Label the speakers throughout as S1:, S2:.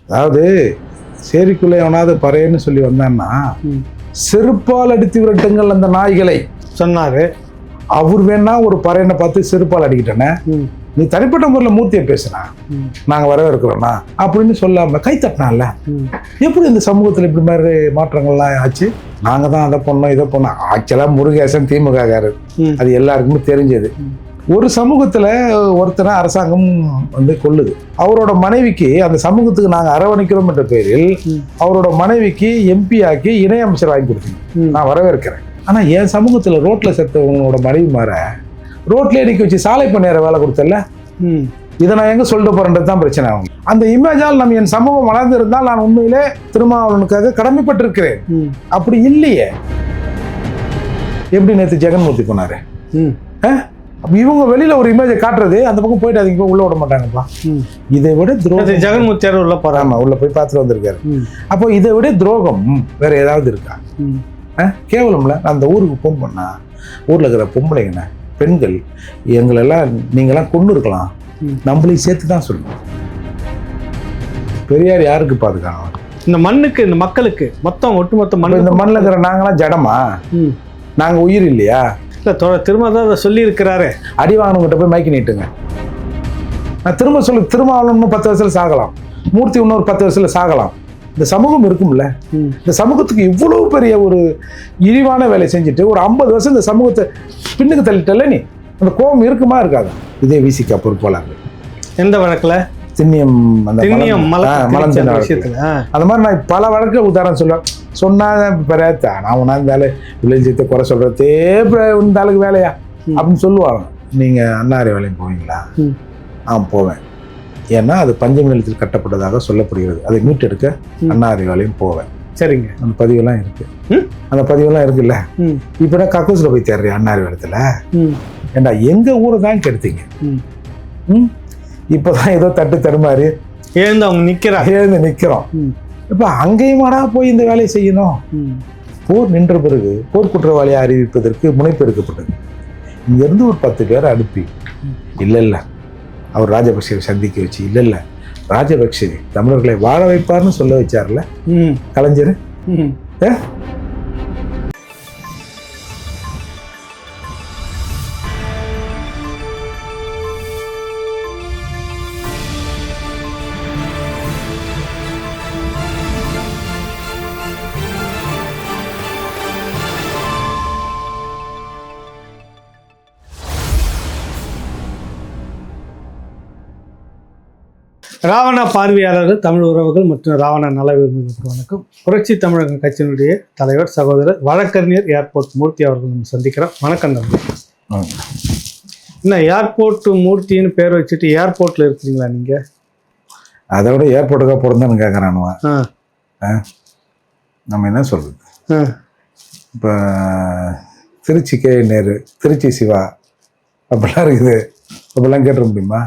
S1: அதாவது சேரிக்குள்ளே எவனாவது பறையன்னு சொல்லி வந்தான்னா செருப்பால் அடித்து விரட்டுங்கள் அந்த நாய்களை
S2: சொன்னாரு.
S1: அவர் வேணா ஒரு பறையனை பார்த்து செருப்பால் அடிக்கிட்டேனே, நீ தனிப்பட்ட முறையில் மூர்த்தியை பேசுனா நாங்க வரவேற்கிறோம்னா அப்படின்னு சொல்லாம கை தட்டினால எப்படி இந்த சமூகத்தில் இப்படி மாதிரி மாற்றங்கள்லாம் ஆச்சு? நாங்க தான் அதை பண்ணோம் இதை பண்ணோம். ஆக்சுவலா முருகேசன் திமுககாரர், அது எல்லாருக்குமே தெரிஞ்சது. ஒரு சமூகத்துல ஒருத்தனை அரசாங்கம் வந்து கொள்ளுது, அவரோட மனைவிக்கு அந்த சமூகத்துக்கு நாங்க அரவணைக்கிறோம் என்ற பேரில் அவரோட மனைவிக்கு எம்பி ஆக்கி இணையமைச்சர் வாங்கி கொடுத்தீங்க, நான் வரவேற்கிறேன். ஆனா என் சமூகத்துல ரோட்ல செத்தவங்களோட மனைவி மாற ரோட்ல அடிக்க வச்சு சாலை பண்ணியார வேலை கொடுத்தல, இதை நான் எங்க சொல்லிட்டு போறேன்றது தான் பிரச்சனை. அவங்க அந்த இமேஜால் நம்ம என் சமூகம் வளர்ந்து இருந்தால் நான் உண்மையிலே திருமாவளவனுக்காக கடமைப்பட்டிருக்கிறேன். அப்படி இல்லையே. எப்படி நேற்று ஜெகன்மூர்த்தி போனாரு, இவங்க வெளியில ஒரு இமேஜை காட்டுறது, அந்த பக்கம் போயிட்டு அதுக்கு உள்ள விட மாட்டாங்கப்பா. இதை விட துரோகம்
S2: ஜெகன்மூர்த்தியார் உள்ள போறாம
S1: உள்ள போய் பார்த்துட்டு வந்திருக்காரு. அப்போ இதை விட துரோகம் வேற ஏதாவது இருக்கா? கேவலம்ல. நான் அந்த ஊருக்கு ஃபோன் பண்ணா ஊர்ல இருக்கிற பொம்பளைங்கண்ண பெண்கள் எங்களெல்லாம் நீங்கெல்லாம் கொண்டு இருக்கலாம், நம்மளையும் சேர்த்து தான் சொல்லணும். பெரியார் யாருக்கு பாதுகாணும்? இந்த
S2: மண்ணுக்கு, இந்த மக்களுக்கு, மொத்தம் ஒட்டுமொத்த மண்.
S1: இந்த மண்ணில் இருக்கிற நாங்களாம் ஜடமா? நாங்கள் உயிர் இல்லையா?
S2: இல்லை திரும்ப தான் அதை சொல்லி இருக்கிறாரு.
S1: அடி வாங்கினவங்கிட்ட போய் மைக்கி நீட்டுங்க. நான் திரும்ப சொல்லு, திருமாவளவன் 10 வருஷத்துல சாகலாம், மூர்த்தி இன்னொரு 10 வருஷத்துல சாகலாம். இந்த சமூகம் இருக்கும்ல, இந்த சமூகத்துக்கு இவ்வளவு பெரிய ஒரு இழிவான வேலை செஞ்சுட்டு ஒரு 50 வருஷம் இந்த சமூகத்தை பின்னுக்கு தள்ளிட்டல, நீ அந்த கோபம் இருக்குமா இருக்காது? இதே விசிகா பொறுப்பாளர்
S2: எந்த வழக்குல?
S1: திண்ணியம்
S2: மலர்ந்த
S1: விஷயத்துல. அந்த மாதிரி நான் பல வழக்குல உதாரணம் சொல்லுவேன். சொன்னா பெரியாத்தா நான் உணாந்து வேலை விளைஞ்சத்தை குறை சொல்றதே இந்த ஆளுக்கு வேலையா அப்படின்னு சொல்லுவாங்க. நீங்க அண்ணாரி வேலையும் போவீங்களா? போவேன். ஏன்னா அது பஞ்சமி நிலத்தில் கட்டப்பட்டதாக சொல்லப்படுகிறது. அதை மீட்டெடுக்க அண்ணாரி வேலையும் போவேன்.
S2: சரிங்க.
S1: அந்த பதிவெல்லாம் இருக்கு, அந்த பதிவெல்லாம் இருக்குல்ல. இப்ப கக்கூஸ்ல போய் தேடுறேன் அண்ணாரி வேலத்துல. ஏண்டா எங்க ஊரை தான் கெடுத்தீங்க. இப்பதான் ஏதோ தட்டு தடுமாறி
S2: எழுந்து அவங்க
S1: எழுந்து நிக்கிறோம். இப்ப அங்கேயுமாடா போய் இந்த வேலையை செய்யணும். போர் நின்ற பிறகு போர் குற்றவாளியை அறிவிப்பதற்கு முனைப்பு எடுக்கப்பட்டது. இங்க இருந்து ஒரு 10 பேரை அனுப்பி இல்ல அவர் ராஜபக்சேவை சந்திக்க வச்சு இல்ல ராஜபக்சே தமிழர்களை வாழ வைப்பார்னு சொல்ல வச்சார்ல கலைஞர்.
S2: ராவணா பார்வையாளர்கள், தமிழ் உறவுகள் மற்றும் ராவணா நல விரும்புகளுக்கு வணக்கம். புரட்சி தமிழக கட்சியினுடைய தலைவர் சகோதரர் வழக்கறிஞர் ஏர்போர்ட் மூர்த்தி அவர்கள் நம்ம சந்திக்கிறோம். வணக்கம் தம்பி. என்ன ஏர்போர்ட் மூர்த்தின்னு பேர் வச்சுட்டு ஏர்போர்ட்ல இருக்கீங்களா நீங்க?
S1: அதை விட ஏர்போர்ட்டுக்காக பிறந்தான்னு கேட்குறானுவா. நம்ம என்ன சொல்றது, இப்போ திருச்சி கே நேரு, திருச்சி சிவா அப்படிலாம் இருக்குது. அப்படிலாம் கேட்டுற முடியுமா?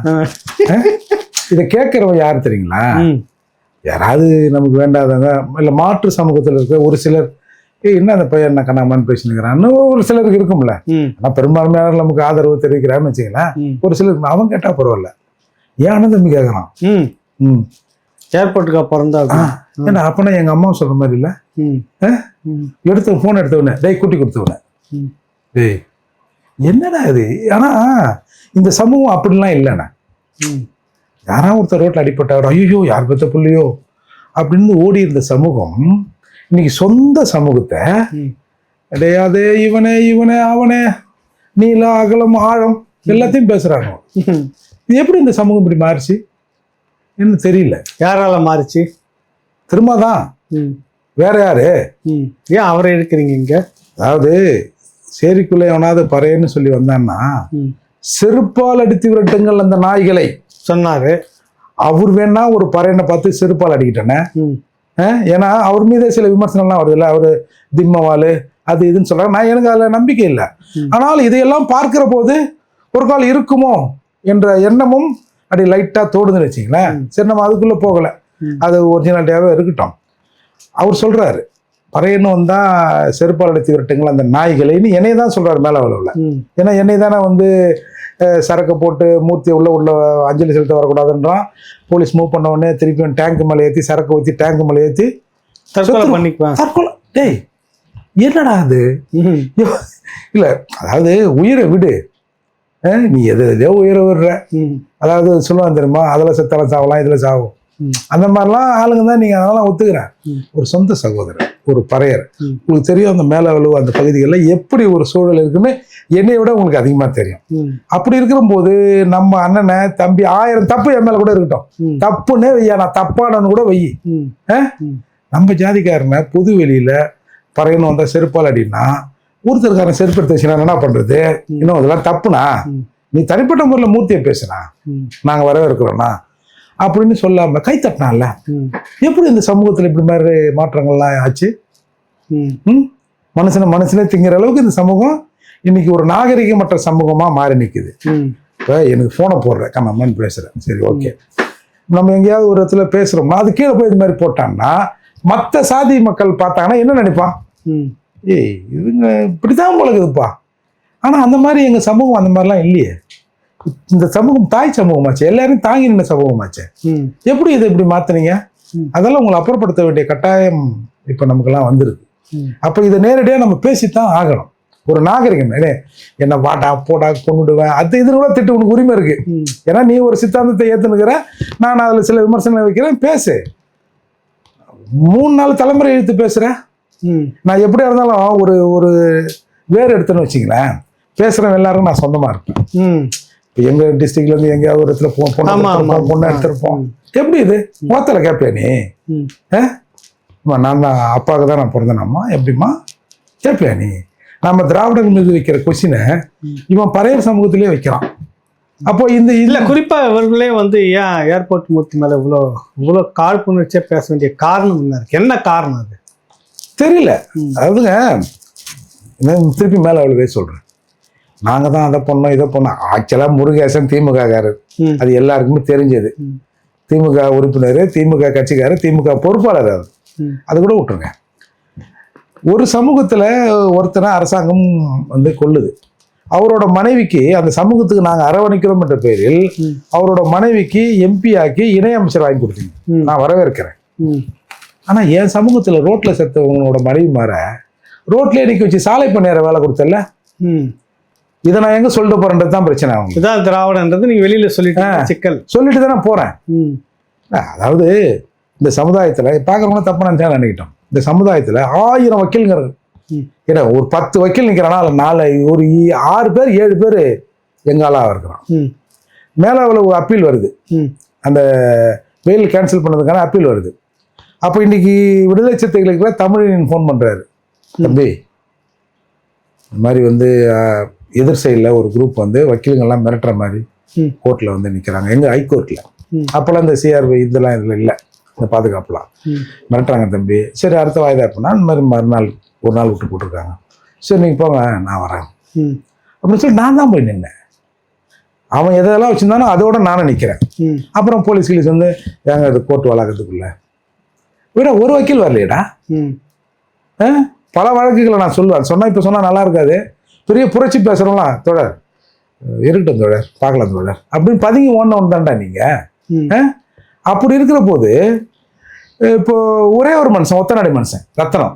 S1: இதை கேட்குறவங்க யாரு தெரியுங்களா? யாராவது நமக்கு வேண்டாதவங்க, இல்லை மாற்று சமூகத்தில் இருக்க ஒரு சிலர், என்ன அந்த பையன் என்ன கண்ணாமன்னு பேசினுக்கிறான்னு ஒரு சிலருக்கு இருக்கும்ல. ஆனால் பெரும்பான்மையான நமக்கு ஆதரவு தெரிவிக்கிறான்னு வச்சுங்களேன். ஒரு சிலருக்கு அவன் கேட்டா பரவாயில்ல, ஏன் தம்பி கேட்குறான்
S2: ஏர்போர்ட்டுக்கா பிறந்தா?
S1: ஏன்னா அப்பனா எங்க அம்மா சொல்ற மாதிரி இல்லை, எடுத்த போன் எடுத்தவன டேய் கூட்டி கொடுத்தவன டேய் என்னடா இது. ஆனா இந்த சமூகம் அப்படிலாம் இல்லைண்ணா. யாராவது ஒருத்தர் ரோட்டில் அடிப்பட்டாரோ ஐயோ யார் பெற்ற பிள்ளையோ அப்படின்னு ஓடி இருந்த சமூகம் இன்னைக்கு சொந்த சமூகத்தை கிடையாது, இவனே இவனே அவனே நீளம் அகலம் ஆழம் எல்லாத்தையும் பேசுறாங்க. இது எப்படி இந்த சமூகம் இப்படி மாறிச்சு என்ன தெரியல.
S2: யாரால மாறிச்சு?
S1: திரும்பதான் வேற யாரு?
S2: ஏன் அவரை இருக்கிறீங்க இங்க?
S1: அதாவது சேரிக்குள்ளே எவனாவது பறையன்னு சொல்லி வந்தான்னா செருப்பால் அடித்து விரட்டுங்கள் அந்த நாய்களை
S2: சொன்னாரு.
S1: அவர் வேணா ஒரு பறையனை பார்த்து செருப்பால் அடிக்கிட்டேனே. ஏன்னா அவர் மீதே சில விமர்சனம்லாம் வருது இல்லை, அவரு திம்மவாலு அது இதுன்னு சொல்றாங்க. நான் எனக்கு அதுல நம்பிக்கை இல்லை. ஆனால் இதையெல்லாம் பார்க்கிற போது ஒரு கால் இருக்குமோ என்ற எண்ணமும் அப்படி லைட்டா தோடுதுன்னு வச்சுங்களேன். சரி நம்ம அதுக்குள்ள போகல, அது ஒரிஜினாலிட்டியாவே இருக்கட்டும். அவர் சொல்றாரு பறையன்னு வந்தா செருப்பால் அடித்து விரட்டுங்கள் அந்த நாய்களைன்னு என்னை தான் சொல்றாரு மேல அளவுல. ஏன்னா என்னை தானே வந்து சரக்கு போட்டு மூர்த்தியை உள்ள அஞ்சலி செலுத்த வரக்கூடாதுன்றான். போலீஸ் மூவ் பண்ண உடனே திருப்பியும் டேங்க் மேலே ஏற்றி சரக்கு ஊற்றி டேங்க் மேலே ஏற்றி
S2: தற்கொலை பண்ணிக்குவேன்.
S1: தற்கொலை. டேய் என்னடா அது? இல்லை, அதாவது உயிரை விடு, நீ எதையோ உயிரை விடுற. அதாவது சொல்லுவாங்க தெரியுமா, அதில் செத்தாலும் சாவலாம், இதில் சாவும். அந்த மாதிரிலாம் ஆளுங்க தான் நீங்கள் அதெல்லாம் ஒத்துக்கிறேன். ஒரு சொந்த சகோதரர், ஒரு பறையர், உங்களுக்கு தெரியும் அந்த மேலே விழுவ அந்த பகுதிகளில் எப்படி ஒரு சூழல் இருக்குன்னு என்னை விட உங்களுக்கு அதிகமாக தெரியும். அப்படி இருக்கிற போது நம்ம அண்ணனை தம்பி 1000 தப்பு என் மேலே கூட இருக்கட்டும், தப்புன்னே வையா, நான் தப்பானு கூட வை. நம்ம ஜாதிக்காரனை பொது வெளியில் பறையன்னு வந்தால் செருப்பால் அடினா ஒருத்தருக்காரன் செருப்பு எடுத்து வச்சுனா என்ன பண்ணுறது? இன்னும் அதெல்லாம் தப்புனா, நீ தனிப்பட்ட முறையில் மூர்த்தியை பேசுனா நாங்கள் வரவேற்கிறோம்னா அப்படின்னு சொல்லாம கை தட்டினால எப்படி இந்த சமூகத்தில் இப்படி மாதிரி மாற்றங்கள்லாம் ஆச்சு? மனுஷனே திங்கிற அளவுக்கு இந்த சமூகம் இன்னைக்கு ஒரு நாகரிகமற்ற சமூகமா மாறி நிற்குது. இப்போ எனக்கு ஃபோனை போடுறேன், கண்ணம்மான்னு பேசுறேன், சரி ஓகே, நம்ம எங்கேயாவது ஒரு இடத்துல பேசுறோம்னா அது கீழே போய் இது மாதிரி போட்டான்னா மற்ற சாதி மக்கள் பார்த்தாங்கன்னா என்ன நினைப்பான்? ஏய் இதுங்க இப்படிதான் போல இருக்குதுப்பா. ஆனால் அந்த மாதிரி எங்கள் சமூகம் அந்த மாதிரிலாம் இல்லையே. இந்த சமூகம் தாய் சமூகமாச்சு, எல்லாரும் தாங்கி நின்ற சமூகமாச்சு. எப்படி இதை இப்படி மாத்தினீங்க? அதெல்லாம் உங்களை அப்புறப்படுத்த வேண்டிய கட்டாயம் இப்போ நமக்கெல்லாம் வந்துருக்கு. அப்போ இதை நேரடியாக நம்ம பேசித்தான் ஆகணும். ஒரு நாகரிகம் என்ன வாடா போடா கொண்டுடுவேன் அது இது கூட திட்டு உனக்கு உரிமை இருக்கு. ஏன்னா நீ ஒரு சித்தாந்தத்தை ஏற்றுனுக்கிற, நான் அதில் சில விமர்சனங்களை வைக்கிறேன், பேசு. 3-4 தலைமுறை இழுத்து பேசுகிறேன். நான் எப்படியா இருந்தாலும் ஒரு வேறு எடுத்துன்னு வச்சிங்களேன், பேசுகிறேன் எல்லாருக்கும் நான் சொந்தமாக இருப்பேன். இப்போ எங்கள் டிஸ்ட்ரிக்ட்லேருந்து எங்கேயாவது ஒரு இடத்துல பொண்ணு எடுத்துருப்போம். எப்படி இது மொத்தத்தில் கேட்பேன் நீ? நான் தான் அப்பாவுக்கு தான் நான் பிறந்தேனம்மா, எப்படிம்மா கேட்பியா நீ? நம்ம திராவிடர்கள் மீது வைக்கிற கொஸ்டினை இவன் பறையர் சமூகத்திலே வைக்கிறான். அப்போ இந்த
S2: இல்லை குறிப்பாக இவர்களே ஏன் ஏர்போர்ட் மூர்த்தி மேலே இவ்வளோ காழ்ப்புணர்ச்சியாக பேச வேண்டிய காரணம் என்ன இருக்கு? என்ன காரணம் அது
S1: தெரியல. அதாவதுங்க திருப்பி மேலே அவ்வளோவே சொல்கிறேன், நாங்கள் தான் அதை பண்ணோம் இதை பண்ணோம். ஆக்சுவலாக முருகேசன் திமுககாரர், அது எல்லாருக்குமே தெரிஞ்சது. திமுக உறுப்பினர், திமுக கட்சிக்காரர், திமுக பொறுப்பாளர். அது கூட விட்டுருங்க. ஒரு சமூகத்தில் ஒருத்தனை அரசாங்கம் கொள்ளுது. அவரோட மனைவிக்கு அந்த சமூகத்துக்கு நாங்கள் அரவணைக்கிறோம் என்ற பேரில் அவரோட மனைவிக்கு எம்பி ஆக்கி இணையமைச்சர் வாங்கி கொடுத்தீங்க, நான் வரவேற்கிறேன். ஆனால் என் சமூகத்தில் ரோட்டில் செத்தவங்களோட மனைவி மாற ரோட்லேயே நிற்க வச்சு சாலை பண்ணியார வேலை கொடுத்தல, இதை நான் எங்கே சொல்லிட்டு போறேன்றது தான் பிரச்சனை. அவங்க
S2: இதான் திராவிடன்றது நீங்கள் வெளியில் சொல்லிட்டு தானே போகிறேன்.
S1: அதாவது இந்த சமுதாயத்தில் பார்க்குறவங்களும் தப்பு நினைக்கிட்டோம். இந்த சமுதாயத்தில் 1000 வக்கீல்கள், ஏன்னா ஒரு 10 வக்கீல் நிற்கிறானா அதில் ஒரு 6 பேர் 7 பேர் எங்காலாக இருக்கிறான். மேலே அவ்வளோ அப்பீல் வருது, அந்த வெயில் கேன்சல் பண்ணதுக்கான அப்பீல் வருது. அப்போ இன்னைக்கு விடுதலை சிறுத்தைகளுக்கு தமிழின் ஃபோன் பண்ணுறாரு, தம்பி இந்த மாதிரி எதிர் சைடில் ஒரு குரூப் வக்கீலுங்கள்லாம் மிரட்டுற மாதிரி கோர்ட்டில் நிற்கிறாங்க, எங்கள் ஹைகோர்ட்டில். அப்போல்லாம் இந்த சிஆர்பி இதெல்லாம் இதில் இல்லை, இந்த பாதுகாப்புலாம் மிரட்டுறாங்க தம்பி. சரி அடுத்த வாய்தா இருப்பேன்னா இந்த மாதிரி மறுநாள் ஒரு நாள் விட்டு போட்டிருக்காங்க. சரி நீங்கள் போங்க நான் வரேன் அப்படின்னு சொல்லி நான் தான் போய் நின்னேன். அவன் எதெல்லாம் வச்சுருந்தானோ அதோட நானும் நிற்கிறேன். அப்புறம் போலீஸ் ஏங்க அது கோர்ட் வளாகத்துக்குள்ள விட ஒரு வக்கீல் வரலையடா. பல வழக்குகளை நான் சொல்லுவேன், சொன்னால் இப்போ சொன்னால் நல்லா இருக்காது, பெரிய புரட்சி பேசுகிறோம்லாம் தொடர் இருக்கட்டும் தொடர் பார்க்கலாம் தொடர் அப்படின்னு பதுங்கி ஒன்று தான்டா நீங்கள். அப்படி இருக்கிற போது இப்போ ஒரே ஒரு மனுஷன், ஒத்தநாடி மனுஷன் ரத்தனம்.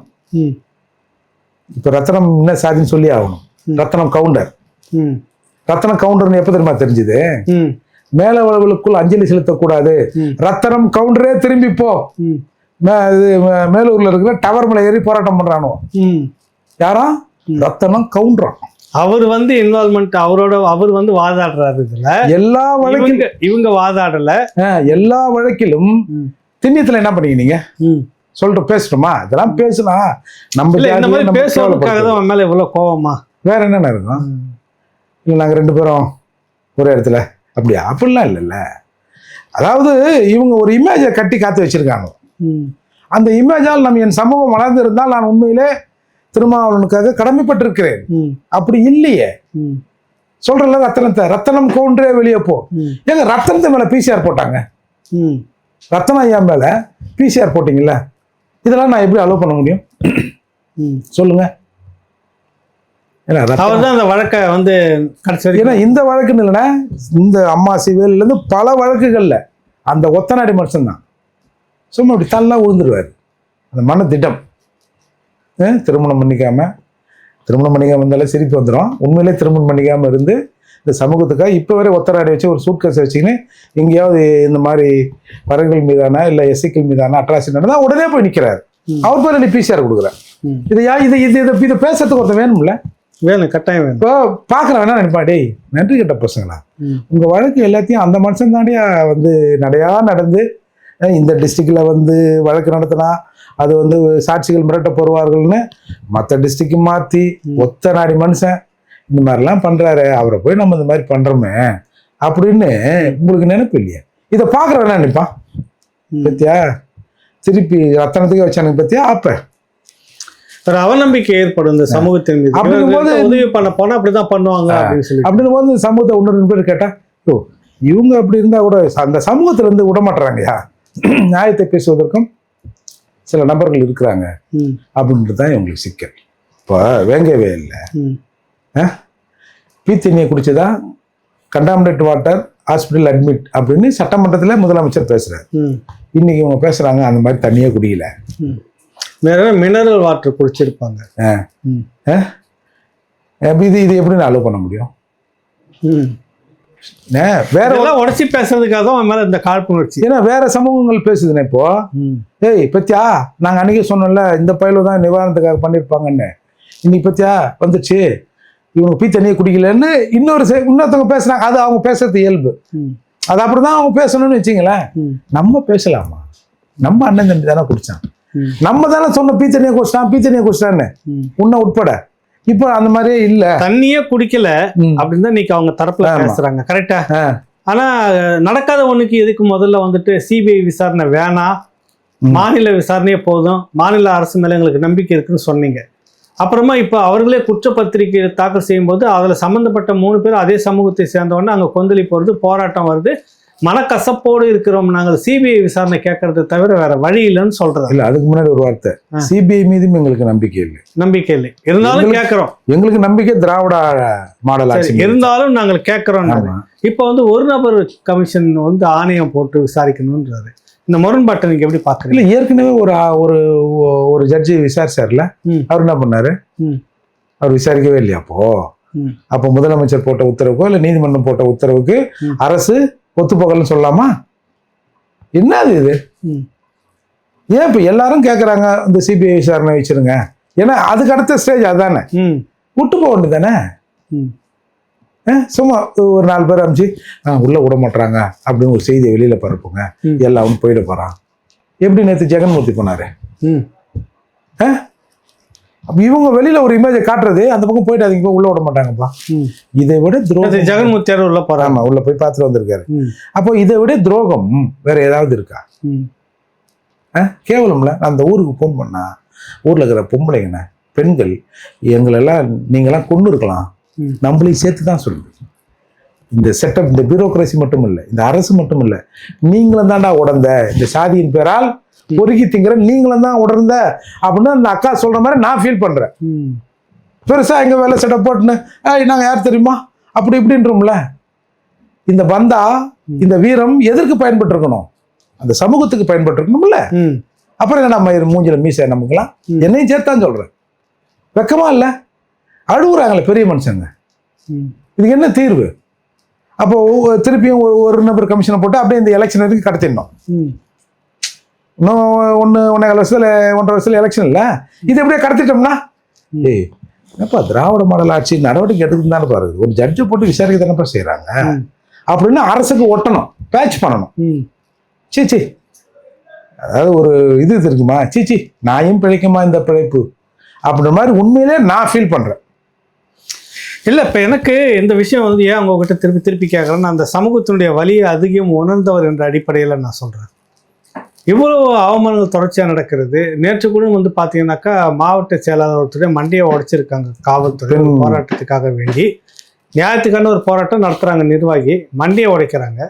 S1: இப்போ ரத்தனம் என்ன சாதின்னு சொல்லி ஆகணும், ரத்தனம் கவுண்டர். ரத்தனம் கவுண்டர்னு எப்போ தெரியுமா தெரிஞ்சுது? மேலவர்களுக்குள் அஞ்சலி செலுத்தக்கூடாது, ரத்தனம் கவுண்டரே திரும்பி போ, மேலூர்ல இருக்கிற டவர் மேல ஏறி போராட்டம் பண்றானோ யாரா? ரத்தனம் கவுண்டரான்.
S2: அவர் இன்வால்மெண்ட், அவர் வாதாடுறாரு. இதுல எல்லா வழக்கிலும் இவங்க வாதாடல.
S1: எல்லா வழக்கிலும் திண்ணியத்துல என்ன பண்ணீங்க சொல்லிட்டு பேசணுமா? இதெல்லாம் பேசலாம். நம்ம
S2: இந்த மாதிரி பேசுறதுக்காக தான் மேல இவ்வளவு கோவமா?
S1: வேற என்னென்ன இருக்கும்? இல்லை நாங்கள் 2 பேரும் ஒரே இடத்துல அப்படியா? அப்படிலாம் இல்லைல்ல. அதாவது இவங்க ஒரு இமேஜை கட்டி காத்து வச்சிருக்காங்க. அந்த இமேஜால் என் சமூகம் வளர்ந்து இருந்தால் நான் உண்மையிலே திருமாவளவனுக்காக கடமைப்பட்டிருக்கிறேன். அப்படி இல்லையே. சொல்றல ரத்தனம் கவுண்டரே வெளியே போ. ஏங்க ரத்தனத்தை மேல பிசிஆர் போட்டாங்க, ரத்தன ஐயா மேல பிசிஆர் போட்டீங்கல்ல, இதெல்லாம் நான் எப்படி அலோவ் பண்ண முடியும் சொல்லுங்க? ஏன்னா
S2: அவர் தான் அந்த வழக்கை வந்து கடைசி வரைக்கும்
S1: ஏன்னா இந்த வழக்குன்னு இல்லைன்னா இந்த அம்மா சிவிலேருந்து பல வழக்குகளில் அந்த ஒத்தநாடி மனுஷன்தான் சும்மா அப்படி தள்ளா விழுந்துருவார். அந்த மன திட்டம் திருமணம் பண்ணிக்காமல் இருந்தாலே சிரிப்பு வந்துடும். உண்மையிலே திருமணம் பண்ணிக்காமல் இருந்து இந்த சமூகத்துக்காக இப்போ வரை ஒத்தராடி வச்சு ஒரு சூட்கேஸ் வச்சுக்கின்னு எங்கேயாவது இந்த மாதிரி பறவைகள் மீதான இல்லை எஸ்சிக்கள் மீதான அட்ராசிட்டி நடந்தால் உடனே போய் நிற்கிறார். அவர் பேர் நீ பிசிஆர் கொடுக்குறார். இதை பேசுறதுக்கு ஒருத்தர் வேணும்ல,
S2: வேணும், கட்டாயம் வேணும்.
S1: இப்போ பார்க்குற வேணா நினைப்பா, டேய் நன்றி கெட்ட பசங்களா, உங்கள் வழக்கு எல்லாத்தையும் அந்த மனுஷன் தாண்டியா வந்து நடந்து இந்த டிஸ்ட்ரிக்டில் வந்து வழக்கு நடத்தினா அது வந்து சாட்சிகள் மிரட்ட போடுவார்கள்னு மற்ற டிஸ்ட்ரிக்ட் மாற்றி ஒத்த நாடி மனுஷன் இந்த மாதிரிலாம் பண்ணுறாரு, அவரை போய் நம்ம இந்த மாதிரி பண்ணுறோமே அப்படின்னு உங்களுக்கு நினைப்பு இல்லையா? இதை பார்க்குற வேணா நினைப்பான். பத்தியா திருப்பி ரத்தனத்துக்கே வச்சானுங்க பத்தியா? அப்போ
S2: ஒரு அவநம்பிக்கை ஏற்படும் இந்த சமூகத்தின் மீது. அப்படிங்கும்போது உதவி பண்ண போனா அப்படிதான் பண்ணுவாங்க அப்படின்னு சொல்லி
S1: அப்படின்னும் போது சமூகத்தை ஒன்று பேர் கேட்டா, ஓ இவங்க அப்படி இருந்தா கூட அந்த சமூகத்துல இருந்து விடமாட்டுறாங்கயா, நியாயத்தை பேசுவதற்கும் சில நபர்கள் இருக்கிறாங்க அப்படின்ட்டு தான் இவங்களுக்கு சிக்கல். இப்போ வேங்கவே இல்லை, பீத்தண்ணியை குடிச்சுதான் கண்டாமினேட் வாட்டர் ஹாஸ்பிட்டல் அட்மிட் அப்படின்னு சட்டமன்றத்தில் முதலமைச்சர் பேசுறாரு. இன்னைக்கு இவங்க பேசுறாங்க அந்த மாதிரி தண்ணியே குடியல,
S2: வேற மினரல் வாட்டர் குடிச்சிருப்பாங்க.
S1: இது எப்படி நான் அலோவ் பண்ண முடியும்? வேற
S2: உடச்சி பேசுறதுக்காக தான் மேல இந்த காழ்ப்புணர்ச்சி.
S1: ஏன்னா வேற சமூகங்கள் பேசுதுன்னு இப்போ, ஏய் பத்தியா நாங்க அன்னைக்கே சொன்னோம்ல இந்த பயில தான் நிவாரணத்துக்காக பண்ணிருப்பாங்கன்னு, இன்னைக்கு பத்தியா வந்துச்சு இவங்க பீ தண்ணியை குடிக்கலன்னு இன்னொருத்தவங்க பேசுறாங்க. அது அவங்க பேசுறது இயல்பு, அது அப்படிதான் அவங்க பேசணும்னு வச்சுங்களேன். நம்ம பேசலாமா? நம்ம அண்ணன் தம்பி தானே குடிச்சான், நம்ம தானே சொன்ன பீ தண்ணியை குடிச்சிட்டான்னு உன்ன உட்பட. இப்போ அந்த மாதிரியே இல்ல,
S2: தண்ணியே குடிக்கல அப்படின்னு தான் இன்னைக்கு அவங்க தரப்புல பேசுறாங்க. கரெக்டா? ஆனா நடக்காத ஒண்ணுக்கு எதுக்கு முதல்ல வந்துட்டு சிபிஐ விசாரணை வேணாம், மாநில விசாரணையே போதும், மாநில அரசு மேல எங்களுக்கு நம்பிக்கை இருக்குன்னு சொன்னீங்க. அப்புறமா இப்போ அவர்களே குற்றப்பத்திரிகை தாக்கல் செய்யும் போது அதுல சம்பந்தப்பட்ட 3 பேர் அதே சமூகத்தை சேர்ந்தவொடனே அங்க கொந்தளிப்பு வருது, போராட்டம் வருது, மனக்கசப்போடு இருக்கிறோம், நாங்கள் சிபிஐ விசாரணை கேட்கறது தவிர வேற வழி இல்லைன்னு சொல்றது.
S1: இல்ல அதுக்கு முன்னாடி ஒரு வார்த்தை, சிபிஐ மீதும் எங்களுக்கு நம்பிக்கை இல்லை,
S2: இருந்தாலும் கேட்கிறோம்.
S1: எங்களுக்கு நம்பிக்கை திராவிட மாடல் ஆட்சி
S2: இருந்தாலும் நாங்கள் கேட்கிறோம். இப்போ வந்து ஒரு நபர் கமிஷன் வந்து ஆணையம் போட்டு விசாரிக்கணும்ன்றாரு. இந்த முரண்பாட்டை நீங்க எப்படி பாக்குறீங்க?
S1: இல்ல ஏற்கனவே ஒரு ஒரு ஜட்ஜி விசாரிச்சார்ல, அவர் என்ன பண்ணாரு? அவர் விசாரிக்கவே இல்லையா? அப்போ முதலமைச்சர் போட்ட உத்தரவுக்கோ இல்ல நீதிமன்றம் போட்ட உத்தரவுக்கு அரசு ஒத்துப்போகலன்னு சொல்லலாமா? என்னது இது? ஏன் இப்ப எல்லாரும் கேட்கறாங்க இந்த சிபிஐ விசாரணை வச்சிருங்க, ஏன்னா அதுக்கு அடுத்த ஸ்டேஜ் அதுதானே, விட்டு போக வேண்டியதானே. சும்மா ஒரு 4 பேர் அனுப்பிச்சு உள்ள விட மாட்டாங்க அப்படின்னு ஒரு செய்தியை வெளியில பரப்புங்க, எல்லாம் போயிட போறான். எப்படி நேற்று ஜெகன்மூர்த்தி போனாரு, இவங்க வெளியில ஒரு இமேஜை காட்டுறது, அந்த பக்கம் போயிட்டு அதுக்கு உள்ள விட மாட்டாங்கப்பா. இதை விட துரோகம்,
S2: ஜெகன்மூர்த்தியார் உள்ள போறாங்க,
S1: உள்ள போய் பார்த்துட்டு வந்திருக்காரு. அப்போ இதை விட துரோகம் வேற ஏதாவது இருக்கா? கேவலம்ல. நான் அந்த ஊருக்கு போன் பண்ணா ஊர்ல இருக்கிற பொம்பளைங்கண்ண பெண்கள் எங்களெல்லாம் நீங்கெல்லாம் கொண்டு இருக்கலாம், நம்மளையும் சேர்த்து தான் சொல்லுது. இந்த செட்டப், இந்த பியூரோக்ரசி மட்டும் இல்லை, இந்த அரசு மட்டும் இல்லை, நீங்களும் தாண்டா உடந்த இந்த சாதியின் பேரால் பொறுக்கி திங்கிற நீங்களும் தான் உடந்த அப்படின்னு அந்த அக்கா சொல்ற மாதிரி நான் ஃபீல் பண்றேன். பெருசா எங்க வேலை செட்டப் போட்டுன்னு நாங்க யார் தெரியுமா அப்படி இப்படின்றோம்ல. இந்த பந்தா, இந்த வீரம் எதற்கு பயன்பட்டு இருக்கணும்? அந்த சமூகத்துக்கு பயன்பட்டு இருக்கணும்ல. அப்புறம் நம்ம மூஞ்சில மீசை நமக்குலாம் என்னையும் சேர்த்தான் சொல்றேன். வெக்கமா இல்லை? அழுகுறாங்களே பெரிய மனுஷங்க, இதுக்கு என்ன தீர்வு? அப்போ திருப்பியும் ஒரு நபர் கமிஷனை போட்டு அப்படியே இந்த எலெக்ஷன் வரைக்கும் கடத்திடணும். இன்னும் 1.5 வருஷத்துல எலெக்ஷன் இல்லை, இது எப்படியே கடத்திட்டோம்னா ஏய் என்னப்பா திராவிட மாடல் ஆட்சி நடவடிக்கை எடுத்துட்டு தானே பாருங்க, ஒரு ஜட்ஜை போட்டு விசாரிக்க தானேப்பா செய்யறாங்க அப்படின்னு அரசுக்கு ஒட்டணும், பேட்ச் பண்ணணும். சீச்சி, அதாவது ஒரு இது இருக்குமா, சீச்சி நாயும் பிழைக்குமா இந்த பிழைப்பு அப்படின்ற மாதிரி உண்மையிலே நான் ஃபீல் பண்றேன்.
S2: இல்லை, இப்போ எனக்கு இந்த விஷயம் வந்து ஏன் உங்ககிட்ட திருப்பி கேட்குறேன்னா, அந்த சமூகத்தினுடைய வலியை அதிகம் உணர்ந்தவர் என்ற அடிப்படையில் நான் சொல்கிறேன். இவ்வளோ அவமானங்கள் தொடர்ச்சியாக நடக்கிறது. நேற்று கூட வந்து பார்த்தீங்கன்னாக்கா மாவட்ட செயலாளர் ஒருத்தருடைய மண்டியை உடைச்சிருக்காங்க காவல்துறை போராட்டத்துக்காக வேண்டி. நியாயத்துக்கான ஒரு போராட்டம் நடத்துகிறாங்க, நிர்வாகி மண்டியை உடைக்கிறாங்க.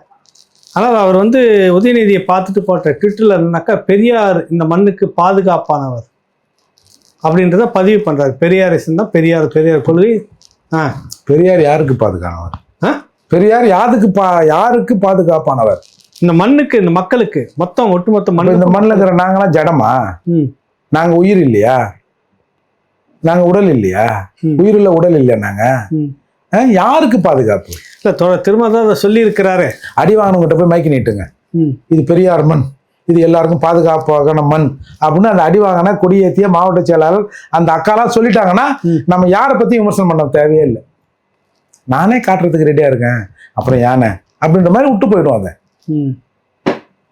S2: ஆனால் அவர் வந்து உதயநிதியை பார்த்துட்டு போட்ட ட்விட்டரில் இருந்தாக்கா பெரியார் இந்த மண்ணுக்கு பாதுகாப்பானவர் அப்படின்றத பதிவு பண்றாரு. பெரியாரிசம் தான் பெரியார் கொள்கை.
S1: பெரியார் யாருக்கு பாதுகாப்பானவர்?
S2: ஆ?
S1: பெரியார் யாருக்கு பாதுகாப்பானவர்?
S2: இந்த மண்ணுக்கு, இந்த மக்களுக்கு, மொத்தம் ஒட்டுமொத்த
S1: இந்த
S2: மண்ணு.
S1: மண்ணில் இருக்கிற நாங்களாம் ஜடமா? நாங்க உயிர் இல்லையா? நாங்க உடல் இல்லையா? உயிருள்ள உடல் இல்லையா? நாங்க யாருக்கு பாதுகாப்பு?
S2: இல்ல திரும்ப தான் அதை சொல்லி இருக்கிறாரு.
S1: அடி வாங்கினவங்கிட்ட போய் மைக்கு நீட்டுங்க, இது பெரியார் மண், இது எல்லாருக்கும் பாதுகாப்பான மண் அப்படின்னு அந்த அடி வாங்கினா கொடியேற்றிய மாவட்ட செயலாளர் அந்த அக்காலாம் சொல்லிட்டாங்கன்னா நம்ம யாரை பத்தி விமர்சனம் பண்ண தேவையே இல்லை. நானே காட்டுறதுக்கு ரெடியா இருக்கேன், அப்புறம் யானை அப்படின்ற மாதிரி விட்டு போயிடும். அதை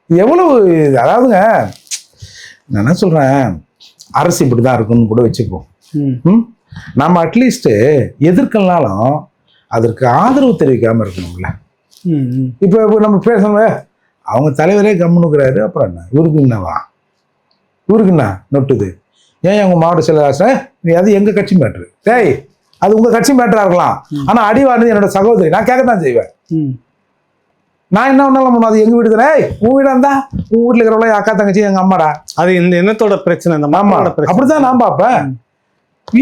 S1: எவ்வளவு, அதாவதுங்க நான் என்ன சொல்றேன், அரசு இப்படிதான் இருக்குன்னு கூட வச்சுப்போம். நம்ம அட்லீஸ்ட் எதிர்க்கலனாலும் அதற்கு ஆதரவு தெரிவிக்காம இருக்கணும்ல. இப்போ நம்ம பேசணும், அவங்க தலைவரே கம்முனுக்குறாரு, அப்புறம் என்ன இவருக்கு என்னவா, இவருக்கு என்ன நொட்டுது, ஏன் அவங்க மாவட்ட செயலாளர் நீ அது எங்க கட்சி மேட்ரு, டேய் அது உங்க கட்சி மேட்டரா இருக்கலாம், ஆனா அடிவானது என்னோட சகோதரி, நான் கேட்கத்தான் செய்வேன். நான் என்ன ஒன்னாலும் அது எங்க வீடு தானே, உன் வீடா இருந்தா உன் வீட்டுல இருக்கிறவங்கள அக்கா தங்கச்சி எங்க அம்மாடா,
S2: அது இந்த எண்ணத்தோட பிரச்சனை, இந்த மாமாவோட பிரச்சனை.
S1: அப்படிதான் நான் பார்ப்பேன்.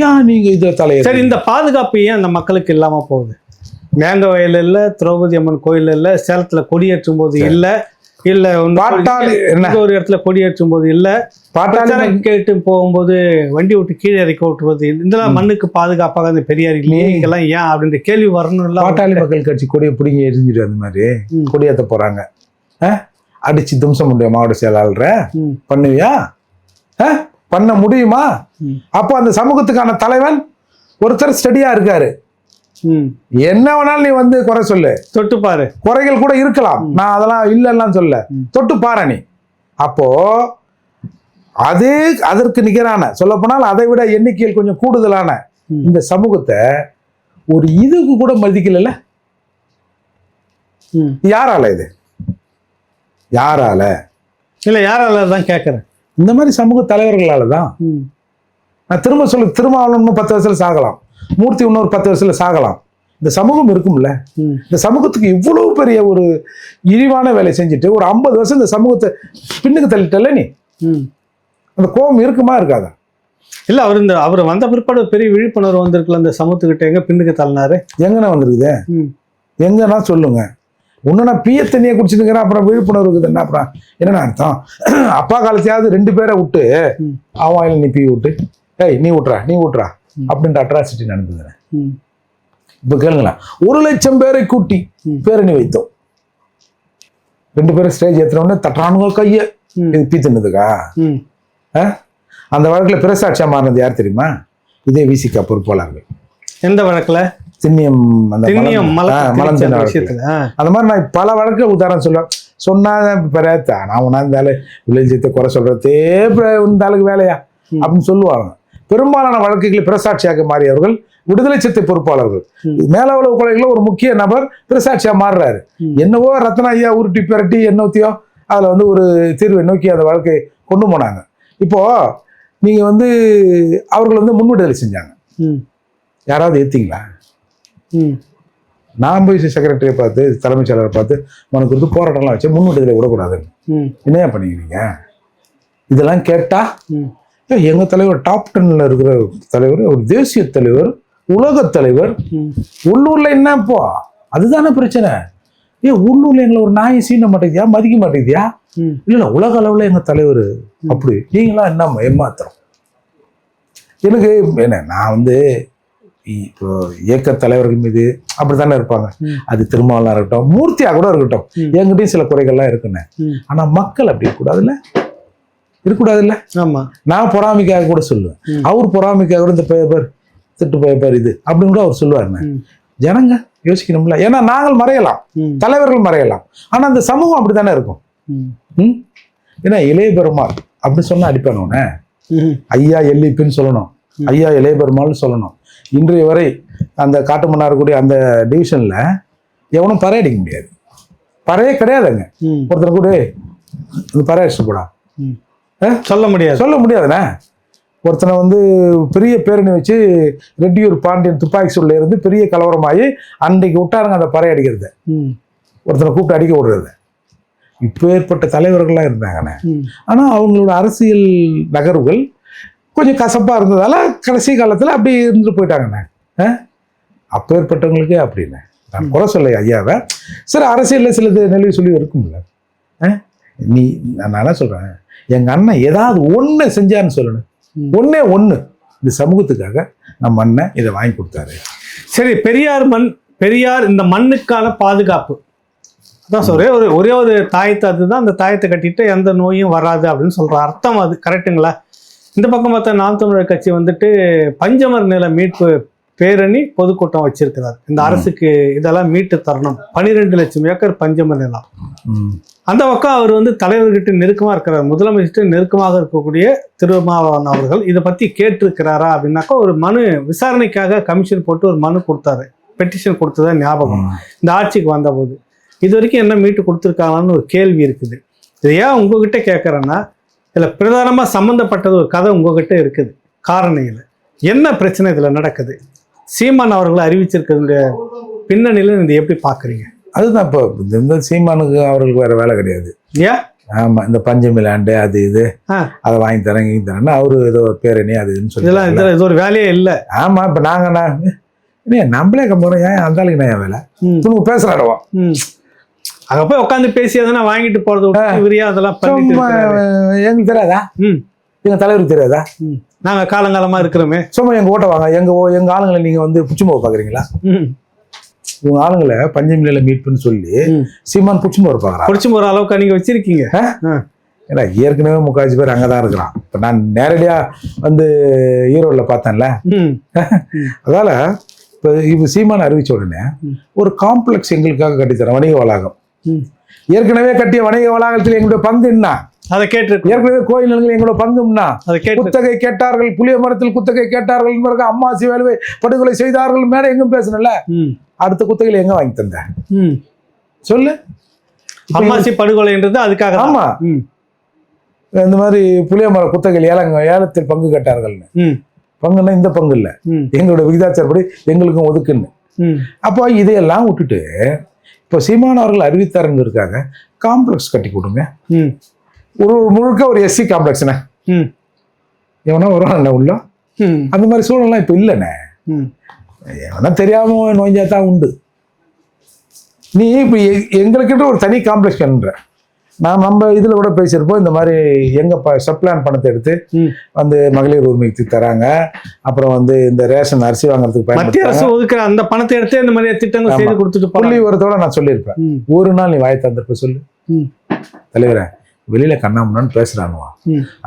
S1: ஏன் நீங்க இதை தலையை
S2: சரி, இந்த பாதுகாப்பு ஏன் அந்த மக்களுக்கு இல்லாம போகுது? மேங்க வயல் இல்ல, திரௌபதி அம்மன் கோயில் இல்ல, சேலத்துல கொடியேற்றும் போது இல்ல, இல்ல
S1: பாட்டாளி
S2: ஒரு இடத்துல கொடியேற்றும் போது இல்ல, பாட்டாளி கேட்டு போகும்போது வண்டி விட்டு கீழே இறக்கி விட்டுறது, இதெல்லாம் மண்ணுக்கு பாதுகாப்பாக அந்த பெரியார் இல்லையே இங்கெல்லாம் ஏன் அப்படின்ற கேள்வி வரணும்.
S1: பாட்டாளி மக்கள் கட்சி கொடியை பிடிங்கி எரிஞ்சிட்டு அந்த மாதிரி கொடியேற்ற போறாங்க, அடிச்சு தும்சம் முடியும் மாவட்ட செயலாளர், பண்ணுவியா? பண்ண முடியுமா? அப்போ அந்த சமூகத்துக்கான தலைவன் ஒருத்தர் ஸ்டடியா இருக்காரு, என்ன வேணாலும் நீ வந்து குறை சொல்லு, தொட்டு பாரு, குறைகள் கூட இருக்கலாம், நான் அதெல்லாம் இல்லைன்னு சொல்ல, தொட்டு பாரு நீ. அப்போ அதற்கு நிகரான, சொல்ல போனால் அதை விட எண்ணிக்கையில் கொஞ்சம் கூடுதலான இந்த சமூகத்தை ஒரு இதுக்கு கூட மதிக்கல. யாரால இது? யாரால
S2: இல்ல, யாரால தான் கேட்கறேன்.
S1: இந்த மாதிரி சமூக தலைவர்களால தான். நான் திரும்ப சொல்ல, திருமாவளவன் 10 வருஷத்துல சாகலாம், மூர்த்தி இன்னொரு 10 வருஷத்துல சாகலாம். இந்த சமூகம் இருக்கும்ல, இந்த சமூகத்துக்கு இவ்வளவு பெரிய ஒரு இழிவான வேலை செஞ்சுட்டு ஒரு 50 வருஷம் இந்த சமூகத்தை பின்னுக்கு தள்ளிட்டல நீ, அந்த கோபம் இருக்குமா இருக்காதா?
S2: இல்ல, அவர் வந்த பிற்பாடு பெரிய விழிப்புணர்வு வந்திருக்குல்ல இந்த சமூகத்துக்கிட்ட. எங்க பின்னுக்கு தள்ளினாரு? எங்கண்ணா
S1: வந்திருக்குது? எங்கன்னா சொல்லுங்க. ஒண்ணு நான் பிய தண்ணியை குடிச்சுக்கிறேன், அப்புறம் விழிப்புணர்வு இருக்குதுன்னா அப்புறம் என்னென்ன அர்த்தம்? அப்பா காலத்தையாவது 2 பேரை விட்டு அவன் நீ பீ விட்டு, ஏய் நீ விட்றா அப்படின்ற அட்ராசிட்டி நடந்ததுன்னு. இப்ப கேளுங்களேன், 1,00,000 பேரை கூட்டி பேரணி வைத்தோம், 2 பேரும் ஸ்டேஜ் ஏத்துறவொடனே தட்டானுங்க கைய, இது பீ தின்னதுக்கா? அந்த வழக்குல பிரசாட்சியா மாறினது யார் தெரியுமா? இதே விசிகா பொறுப்பாளர்கள்.
S2: எந்த வழக்குல? திண்ணியம்
S1: விஷயத்துல. அந்த மாதிரி நான் பல வழக்கு உதாரணம் சொல்லுவேன். சொன்னா நான் உணர்ந்தாலும் விளைஞ்சத்தை குறை சொல்றதே இந்த ஆளுக்கு வேலையா அப்படின்னு சொல்லுவாங்க. பெரும்பாலான வழக்குகளை பிரசாட்சியாக மாறியவர்கள் விடுதலை சிறுத்தை பொறுப்பாளர்கள். மேலவளவு கொலைகளை ஒரு முக்கிய நபர் பிரசாட்சியா மாறுறாரு. என்னவோ ரத்னா ஐயா உருட்டி பிரட்டி என்னத்தையோ அதுல வந்து ஒரு தீர்வை நோக்கி அந்த வழக்கை கொண்டு போனாங்க. இப்போ நீங்க வந்து அவர்கள் வந்து முன்விடுதலை செஞ்சாங்க, யாராவது ஏத்தீங்களா? நான் போய் செக்ரட்டரியை பார்த்து, தலைமைச் செயலரை பார்த்து உனக்கு வந்து போராட்டம்லாம் வச்சு முன்விடுதலை விடக்கூடாதுன்னு என்னையா பண்ணிக்கிறீங்க? இதெல்லாம் கேட்டா எங்க தலைவர் டாப் 10ல இருக்கிற தலைவர், ஒரு தேசிய தலைவர், உலக தலைவர், உள்ளூர்ல என்ன இப்போ அதுதானே பிரச்சனை. உள்ளூர்ல எங்களை ஒரு நாயை சீன மாட்டேங்குதியா, மதிக்க மாட்டேங்குதியா? இல்ல உலக அளவுல எங்க தலைவர் அப்படி, நீங்களா என்ன ஏமாத்திரம்? எனக்கு என்ன, நான் வந்து இப்போ இயக்க தலைவர்கள் மீது அப்படித்தானே இருப்பாங்க. அது திருமாவளவனா இருக்கட்டும், மூர்த்தியா கூட இருக்கட்டும், என்கிட்டயும் சில குறைகள்லாம் இருக்குன்னு. ஆனா மக்கள் அப்படி இருக்கக்கூடாதுல்ல. ஆமா, நான் பொறாமைக்காக கூட சொல்லுவேன், அவர் பொறாமைக்காக கூட இந்த பேர் திட்டு பேர் இது அப்படின்னு கூட அவர் சொல்லுவாருன்னு. ஜனங்க யோசிக்கணும்ல. ஏன்னா நாங்கள் மறையலாம், தலைவர்கள் மறையலாம், ஆனா அந்த சமூகம் அப்படித்தானே இருக்கும். ஏன்னா இளைய பெருமாள் அப்படின்னு சொன்னா அடிப்பானோன்னு, ஐயா எல்லிப்பின்னு சொல்லணும், ஐயா இளைய பெருமாள்னு சொல்லணும். இன்றைய வரை அந்த காட்டுமன்னார் கூடிய அந்த டிவிஷன்ல எவனும் பறை அடிக்க முடியாது, பறையே கிடையாதுங்க. ஒருத்தர் கூட பறை அடிச்சு போடா சொல்ல முடியாதுண்ணே. ஒருத்தனை வந்து பெரிய பேரணி வச்சு ரெட்டியூர் பாண்டியன் துப்பாக்கி சூழல இருந்து பெரிய கலவரமாகி அன்றைக்கு விட்டாருங்க அந்த பறை அடிக்கிறத, ஒருத்தனை கூப்பிட்டு அடிக்க விடுறது. இப்போ ஏற்பட்ட தலைவர்கள்லாம் இருந்தாங்கண்ணே. ஆனா அவங்களோட அரசியல் நகர்வுகள் கொஞ்சம் கசப்பாக இருந்ததால கடைசி காலத்தில் அப்படி இருந்துட்டு போயிட்டாங்கண்ணே. அப்பேற்பட்டவங்களுக்கே அப்படின்னு நான் குறை சொல்ல ஐயாவை. சரி, அரசியலில் சிலது நெளிவு சொல்லி இருக்கும்ல. நீ நான் என்ன சொல்கிறேன், எங்கள் அண்ணன் ஏதாவது ஒன்று செஞ்சான்னு சொல்லணும். ஒன்றே ஒன்று இந்த சமூகத்துக்காக நம்ம அண்ணன் இதை வாங்கி கொடுத்தாரு.
S2: சரி, பெரியார் இந்த மண்ணுக்கான பாதுகாப்பு அதான் சொல்றேன். ஒரே ஒரு தாயத்தை, அதுதான் அந்த தாயத்தை கட்டிட்டு எந்த நோயும் வராது அப்படின்னு சொல்ற அர்த்தம். அது கரெக்டுங்களா? இந்த பக்கம் பார்த்தா நாம் தமிழர் கட்சி வந்துட்டு பஞ்சமர் நில மீட்பு பேரணி பொதுக்கூட்டம் வச்சிருக்கிறார். இந்த அரசுக்கு இதெல்லாம் மீட்டு தரணும், 12 லட்சம் ஏக்கர் பஞ்சமர் நிலம். அந்த பக்கம் அவர் வந்து தலைவர்கிட்ட நெருக்கமாக இருக்கிறார், முதலமைச்சர் நெருக்கமாக இருக்கக்கூடிய திருமாவளவன் அவர்கள் இதை பற்றி கேட்டிருக்கிறாரா அப்படின்னாக்கா ஒரு மனு விசாரணைக்காக கமிஷன் போட்டு ஒரு மனு கொடுத்தாரு, பெட்டிஷன் கொடுத்ததா ஞாபகம் இந்த ஆட்சிக்கு வந்தபோது. இது வரைக்கும் என்ன மீட்டு கொடுத்துருக்காங்கன்னு ஒரு கேள்வி இருக்குது. இது ஏன் உங்ககிட்ட கேட்குறேன்னா, இதில் பிரதானமாக சம்மந்தப்பட்டது ஒரு கதை உங்ககிட்ட இருக்குது. காரணியில் என்ன பிரச்சனை இதில் நடக்குது, சீமான் அவர்களை அறிவிச்சிருக்கிறதுடைய பின்னணியில் இதை எப்படி பார்க்குறீங்க?
S1: அதுதான் இப்போ இந்த சீமானுக்கு அவர்களுக்கு வேற வேலை கிடையாது.
S2: ஏன்?
S1: ஆமாம், இந்த பஞ்சமிலாண்டு அது இது அதை வாங்கி தரேன் இங்கே தரேன்னு அவரு ஏதோ பேரணி அது இதுன்னு சொல்லி
S2: இதெல்லாம் இது ஒரு வேலையே இல்லை.
S1: ஆமாம், இப்போ நாங்கள் நம்மளே கம்பெனி ஏன் அந்த ஆளுக்கு நான் வேலை துணு பேசுகிறாடுவோம்.
S2: அங்கே போய் உட்காந்து பேசி அதெல்லாம் வாங்கிட்டு போகிறது விரியா அதெல்லாம்
S1: எங்களுக்கு தெரியாதா? எங்கள் தலைவருக்கு தெரியாதா?
S2: நாங்கள் காலங்காலமாக இருக்கிறோமே.
S1: சும்மா எங்கள் ஓட்ட வாங்க, எங்கள் ஆளுங்களை நீங்கள் வந்து புச்சுமோவை பார்க்குறீங்களா? உங்க ஆளுங்களை பஞ்சமில மீட்புன்னு சொல்லி சீமான் புச்சுமோர் பார்க்குறான்.
S2: புடிச்சுமோர் அளவுக்கு நீங்கள் வச்சிருக்கீங்க.
S1: ஏன்னா ஏற்கனவே முக்கால்வாசி பேர் அங்கே தான் இருக்கிறான். இப்போ நான் நேரடியாக வந்து ஈரோடில் பார்த்தேன்ல. அதால் இப்போ சீமான் அறிவிச்ச உடனே ஒரு காம்ப்ளெக்ஸ் எங்களுக்காக கட்டித்தரேன், வணிக வளாகம். ஏற்கனவே கட்டிய வணிக வளாகத்தில் எங்களுடைய பங்கு என்ன
S2: அதை கேட்டு,
S1: ஏற்கனவே கோயில் நிலங்கள் எங்களோட பங்குன்னா அதை குத்தகை கேட்டார்கள், புளிய மரத்தில் குத்தகை கேட்டார்கள் என்பதற்கு அம்மாசி வேலுவை படுகொலை செய்தார்கள் மேலே எங்கும் பேசணும்ல. அடுத்த குத்தகையில் எங்க வாங்கி தந்த சொல்லு?
S2: அம்மாசி படுகொலைன்றது அதுக்காக.
S1: ஆமா, இந்த மாதிரி புளிய மர குத்தகையில் ஏலத்தில் பங்கு கேட்டார்கள்னு. பங்குன்னா இந்த பங்கு இல்லை, எங்களோட விகிதாச்சாரப்படி எங்களுக்கும் ஒதுக்குன்னு. அப்போ இதையெல்லாம் விட்டுட்டு இப்போ சீமான் அவர்கள் அறிவித்தாருன்னு இருக்காங்க, காம்ப்ளெக்ஸ் கட்டி கொடுங்க. ஒரு முழுக்க ஒரு எஸ்சி காம்ப்ளெக்ஸ்ண்ணே. எவனா வருவான் உள்ள. அந்த மாதிரி சூழல்லாம் இப்போ இல்லைண்ணே. எவனா தெரியாம நோய்ஞ்சாதான் உண்டு. நீ இப்போ எங்களுக்கிட்ட ஒரு தனி காம்ப்ளெக்ஸ் பண்ணுற. நம்ம இதில் கூட பேசியிருப்போம், இந்த மாதிரி எங்கள் சப்ளான் பணத்தை எடுத்து வந்து மகளிர் உரிமைக்கு தராங்க, அப்புறம் வந்து இந்த ரேஷன் அரிசி வாங்குறதுக்கு
S2: மத்திய அரசு ஒதுக்குற அந்த பணத்தை எடுத்து இந்த மாதிரி திட்டங்கள் செய்து கொடுத்துட்டு
S1: புள்ளி விவரத்தோட நான் சொல்லியிருப்பேன். ஒரு நாள் நீ வாயை தந்திருப்ப சொல்லு தலைவரை, வெளியில கண்ணாமுன்னான்னு பேசுறானுவா,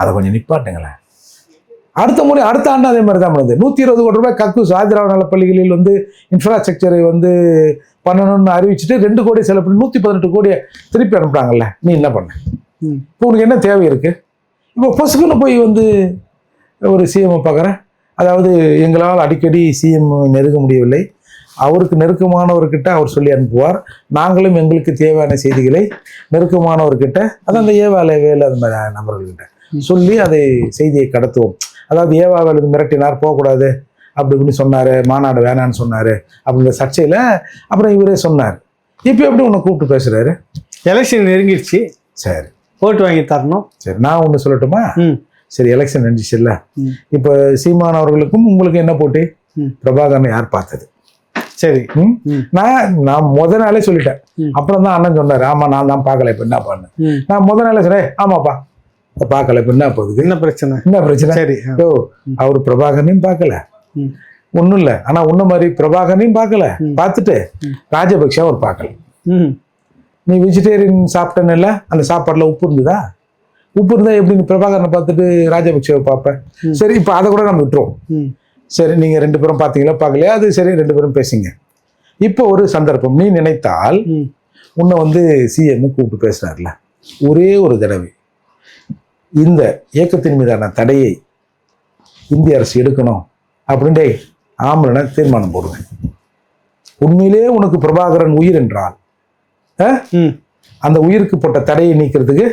S1: அதை கொஞ்சம் நிப்பாட்டுங்களேன். அடுத்த ஆண்டு அதே மாதிரி தான் பண்ணுது. 120 கோடி ரூபாய் கக்கூஸ் ஆதிராவ நலப்பள்ளிகளில் வந்து இன்ஃப்ராஸ்ட்ரக்சரை வந்து பண்ணணும்னு அறிவிச்சுட்டு 2 கோடி செலவு பண்ணி 118 கோடியை திருப்பி அனுப்புறாங்கல்ல. நீ என்ன பண்ண? இப்போ உனக்கு என்ன தேவை இருக்கு? இப்போ பொசுக்குன்னு போய் வந்து ஒரு சிஎம் பார்க்குறேன். அதாவது எங்களால் அடிக்கடி சிஎம் நெருங்க முடியவில்லை, அவருக்கு நெருக்கமானவர்கிட்ட அவர் சொல்லி அனுப்புவார், நாங்களும் எங்களுக்கு தேவையான செய்திகளை நெருக்கமானவர்கிட்ட, அதான் அந்த வேலை அந்த மாதிரி நபர்கள்கிட்ட சொல்லி அதை செய்தியை கடத்துவோம். அதாவது ஏவாவேலு மிரட்டினார், போகக்கூடாது அப்படி இப்படின்னு சொன்னார், மாநாடு வேணான்னு சொன்னார் அப்படிங்கிற சர்ச்சையில் அப்புறம் இவரே சொன்னார். இப்போ எப்படி உன்னை கூப்பிட்டு பேசுகிறாரு?
S2: எலெக்ஷன் நெருங்கிடுச்சு, சரி ஓட்டு வாங்கி தரணும்.
S1: சரி, நான் ஒன்று சொல்லட்டுமா? சரி, எலெக்ஷன் நெருங்கிச்சு இல்லை, இப்போ சீமான் அவர்களுக்கும் உங்களுக்கு என்ன போட்டி? பிரபாகரனை யார் பார்த்தது? சரி, நான் முத நாளே சொல்லிட்டேன். அப்புறம் தான் அண்ணன் சொன்னார், ஆமா நான் தான் பார்க்கல, இப்போ என்ன பண்ணு. நான் முத நாளே சொன்னேன், ஆமாப்பா பார்க்கல, இப்போ என்ன போகுது, என்ன பிரச்சனை? சரி, ஓ அவர் பிரபாகரனையும் பார்க்கல, ஒன்றும் இல்லை, ஆனால் உன்ன மாதிரி பிரபாகரனையும் பார்க்கல, பார்த்துட்டு ராஜபக்ஷ அவர் பார்க்கல. நீ வெஜிடேரியன் சாப்பிட்டேன்னு இல்லை, அந்த சாப்பாட்டில் உப்பு இருந்ததா? உப்பு இருந்தா எப்படி நீ பிரபாகரனை பார்த்துட்டு ராஜபக்ஷவை பார்ப்பேன்? சரி, இப்போ அதை கூட நம்ம விட்டுருவோம். சரி, நீங்கள் 2 பேரும் பார்த்தீங்களா பார்க்கலையா? அது சரி, 2 பேரும் பேசிங்க. இப்போ ஒரு சந்தர்ப்பம், நீ நினைத்தால் உன்னை வந்து சிஎம் கூப்பிட்டு பேசுறாருல, ஒரே ஒரு தடவை இந்த இயக்கத்தின் மீதான தடையை இந்திய அரசு எடுக்கணும் அப்படின்ட்டு ஆம்பளை தீர்மானம் போடுவேன். உண்மையிலே உனக்கு பிரபாகரன் உயிர் என்றால் அந்த உயிருக்கு போட்ட தடையை நீக்கிறதுக்கு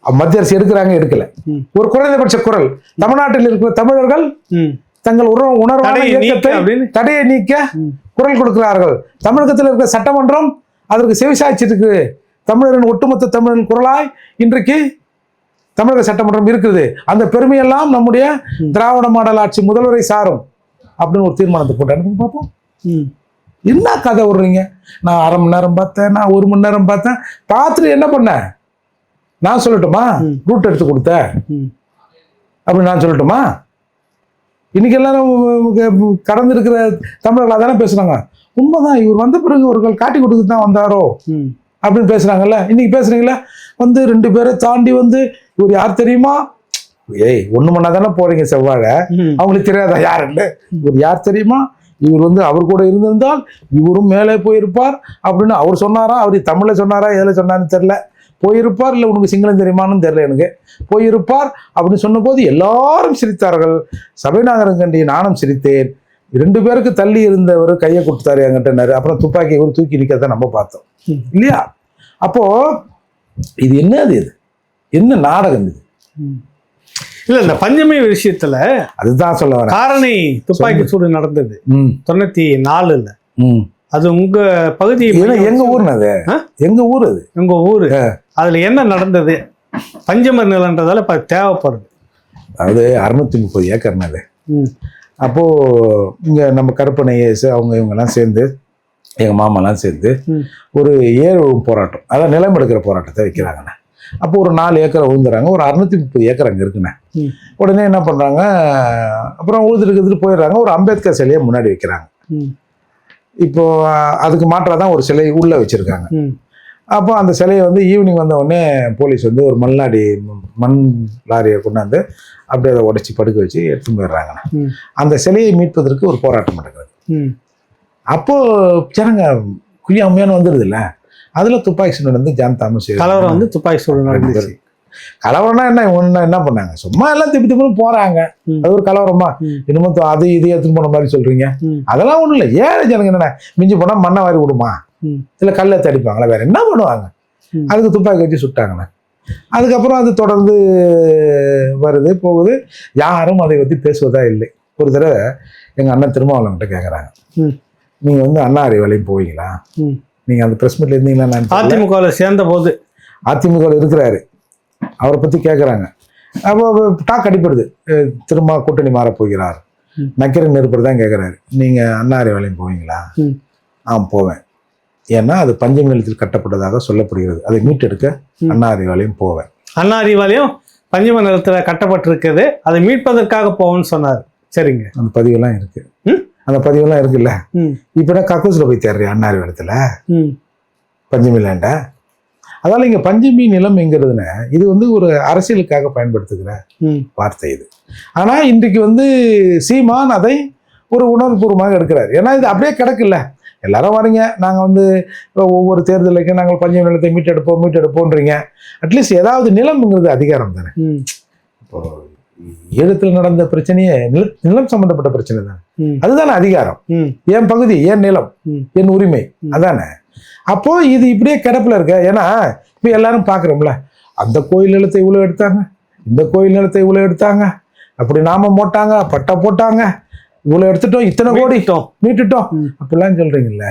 S1: மத்திய அரசு எடுக்கல. ஒரு குறைந்தபட்ச குரல் தமிழ்நாட்டில் இருக்கிற தமிழர்கள் தங்கள் உணர்வான தடையை நீக்க குரல் கொடுக்கிறார்கள். தமிழகத்தில் இருக்கிற சட்டமன்றம் அதற்கு செவிசாய்ச்சிருக்கு. தமிழரின் ஒட்டுமொத்த தமிழரின் குரலாய் இன்றைக்கு தமிழக சட்டமன்றம் இருக்குது, அந்த பெருமையெல்லாம் நம்முடைய திராவிட மாடல் ஆட்சி முதல்வரை சாரும் அப்படின்னு ஒரு தீர்மானத்தை போட்டு அனுப்பி பார்ப்போம். என்ன கதை விடுறீங்க? நான் 1/2 மணி நேரம் பார்த்தேன், நான் 1 மணி நேரம் பார்த்தேன். பார்த்துட்டு என்ன பண்ணேன் நான் சொல்லட்டுமா? ரூட் எடுத்து கொடுத்த அப்படின்னு நான் சொல்லட்டுமா? இன்னைக்கு எல்லாரும் கடந்து இருக்கிற தமிழர்களாக தானே பேசுறாங்க. உண்மைதான், இவர் வந்த பிறகு ஒரு காட்டி கொடுத்து தான் வந்தாரோ அப்படின்னு பேசுறாங்கல்ல. இன்னைக்கு பேசுறீங்களா? 2 பேரை தாண்டி இவர் யார் தெரியுமா? ஏய், 1 மணி நேரம் தானே போறீங்க செவ்வாழை, அவங்களுக்கு தெரியாதா யாருன்னு? இவர் யார் தெரியுமா? இவர் அவர் கூட இருந்திருந்தால் இவரும் மேலே போயிருப்பார் அப்படின்னு அவர் சொன்னாரா? அவர் தமிழ்ல சொன்னாரா எதில் சொன்னான்னு தெரியல. போயிருப்பார், இல்லை உனக்கு சிங்களம் தெரியுமான்னு தெரியல எனக்கு. போயிருப்பார் அப்படின்னு சொன்னபோது எல்லாரும் சிரித்தார்கள். சபைநாதன் கண்டி நானும் சிரித்தேன். 2 பேருக்கு தள்ளி இருந்தவர் கையை கொடுத்தாரு என்கிட்டனாரு. அப்புறம் துப்பாக்கி இவர் தூக்கி நிற்கிறத நம்ம பார்த்தோம் இல்லையா? அப்போ இது என்னது? இது என்ன நாடகம் இது?
S2: இல்ல, இந்த பஞ்சமி விஷயத்துல
S1: அதுதான் சொல்ல வரேன்.
S2: காரணி துப்பாக்கி சூடு நடந்தது 94ல. அது உங்க பகுதி?
S1: எங்க ஊர்னு அது, எங்க ஊர் அது,
S2: உங்க ஊரு. அதுல என்ன நடந்தது? பஞ்சமர் நிலன்றதால இப்ப தேவைப்படுது.
S1: அது 630 ஏக்கர்னா அது. அப்போ இங்க நம்ம கருப்பனை அவங்க இவங்கெல்லாம் சேர்ந்து, எங்க மாமாலாம் சேர்ந்து ஒரு போராட்டம், அதான் நிலம் எடுக்கிற போராட்டத்தை வைக்கிறாங்கண்ணே. அப்போ ஒரு 4 ஏக்கரை உழுந்துறாங்க. ஒரு 630 ஏக்கர் அங்கே இருக்குண்ணே. உடனே என்ன பண்ணுறாங்க, அப்புறம் உழுதுட்டு போயிடுறாங்க. ஒரு அம்பேத்கர் சிலையை முன்னாடி வைக்கிறாங்க. இப்போ அதுக்கு மாற்றாக தான் ஒரு சிலை உள்ளே வச்சுருக்காங்க. அப்போ அந்த சிலையை ஈவினிங் வந்த உடனே போலீஸ் ஒரு மண் லாரியை கொண்டாந்து அப்படியே அதை உடைச்சி படுக்க வச்சு எடுத்துன்னு போயிடுறாங்கண்ணே. அந்த சிலையை மீட்பதற்கு ஒரு போராட்டம் நடக்குது. அப்போது ஜனங்க குய்யாமையானு வந்துடுது இல்லை. அதில் துப்பாக்கி சூடு ஜான் தாமஸ்
S2: கலவரம் துப்பாக்கி சூடு நடந்துச்சு.
S1: கலவரம்னா என்ன பண்ணாங்க? சும்மா எல்லாம் திப்பி திப்புன்னு போறாங்க. அது ஒரு கலவரமா? இன்னமும் அது இது எடுத்துன்னு போன மாதிரி சொல்றீங்க. அதெல்லாம் ஒண்ணும் இல்லை. ஏழை ஜனங்க என்ன மிஞ்சி போனா மண்ணை வாரி விடுமா, இல்ல கல்லை தடிப்பாங்களா, வேற என்ன பண்ணுவாங்க? அதுக்கு துப்பாக்கி வச்சு சுட்டாங்கண்ணே. அதுக்கப்புறம் அது தொடர்ந்து வருது போகுது. யாரும் அதை பத்தி பேசுவதா இல்லை. ஒரு தடவை எங்க அண்ணன் திருமாவளவன்கிட்ட கேட்கறாங்க, நீங்க அண்ணா அறிவாலயம் போவீங்களா? நீங்க அந்த பிரஸ் மீட்ல இருந்தீங்களா?
S2: அதிமுக சேர்ந்த போது
S1: அதிமுக இருக்கிறாரு, அவரை பத்தி கேட்குறாங்க. அப்போ டாக் அடிப்படுது, திரும்ப கூட்டணி மாறப் போகிறார், நக்கீரன் நெருப்பர் தான் கேட்குறாரு, நீங்க அண்ணா அறிவாலயம் போவீங்களா? போவேன். ஏன்னா அது பஞ்சமி நிலத்தில் கட்டப்பட்டதாக சொல்லப்படுகிறது, அதை மீட்டெடுக்க அண்ணா அறிவாலயம் போவேன்.
S2: அண்ணா அறிவாலயம் பஞ்சமி நிலத்துல கட்டப்பட்டிருக்குது, அதை மீட்பதற்காக போவேன்னு சொன்னார். சரிங்க,
S1: அந்த பதிவெல்லாம் இருக்கு. அந்த பதிவெல்லாம் இருக்குல்ல. இப்ப கக்கூஸ்ல போய் தேடுறேன் அண்ணா அறிவாலயத்துல பஞ்சமி லேண்ட. அதால இங்க பஞ்சமி நிலம் என்கிறதுன இது ஒரு அரசியலுக்காக பயன்படுத்துகிற வார்த்தை இது. ஆனா இன்றைக்கு சீமான் அதை ஒரு உணர்வுபூர்வமாக எடுக்கிறார். ஏன்னா இது அப்படியே கிடக்குல்ல. எல்லாரும் வரீங்க, நாங்க ஒவ்வொரு தேர்தலுக்கு நாங்கள் பஞ்சமி நிலத்தை மீட்டெடுப்போம்ன்றீங்க. அட்லீஸ்ட் ஏதாவது நிலம்ங்கிறது அதிகாரம் தானே. இப்போ ஈழத்துல நடந்த பிரச்சனையே நிலம் சம்பந்தப்பட்ட பிரச்சனை தானே. அதுதானே அதிகாரம். என் பகுதி, என் நிலம், என் உரிமை, அதானே. அப்போ இது இப்படியே கிடப்புல இருக்க. ஏன்னா இப்ப எல்லாரும் பாக்குறோம்ல, அந்த கோயில் நிலத்தை இவ்வளவு எடுத்தாங்க, இந்த கோயில் நிலத்தை இவ்வளவு எடுத்தாங்க, அப்படி நாம போட்டாங்க, பட்டா போட்டாங்க, இவ்வளவு எடுத்துட்டோம், இத்தனை கோடி மீட்டுட்டோம் அப்படிலாம் சொல்றீங்கல்ல.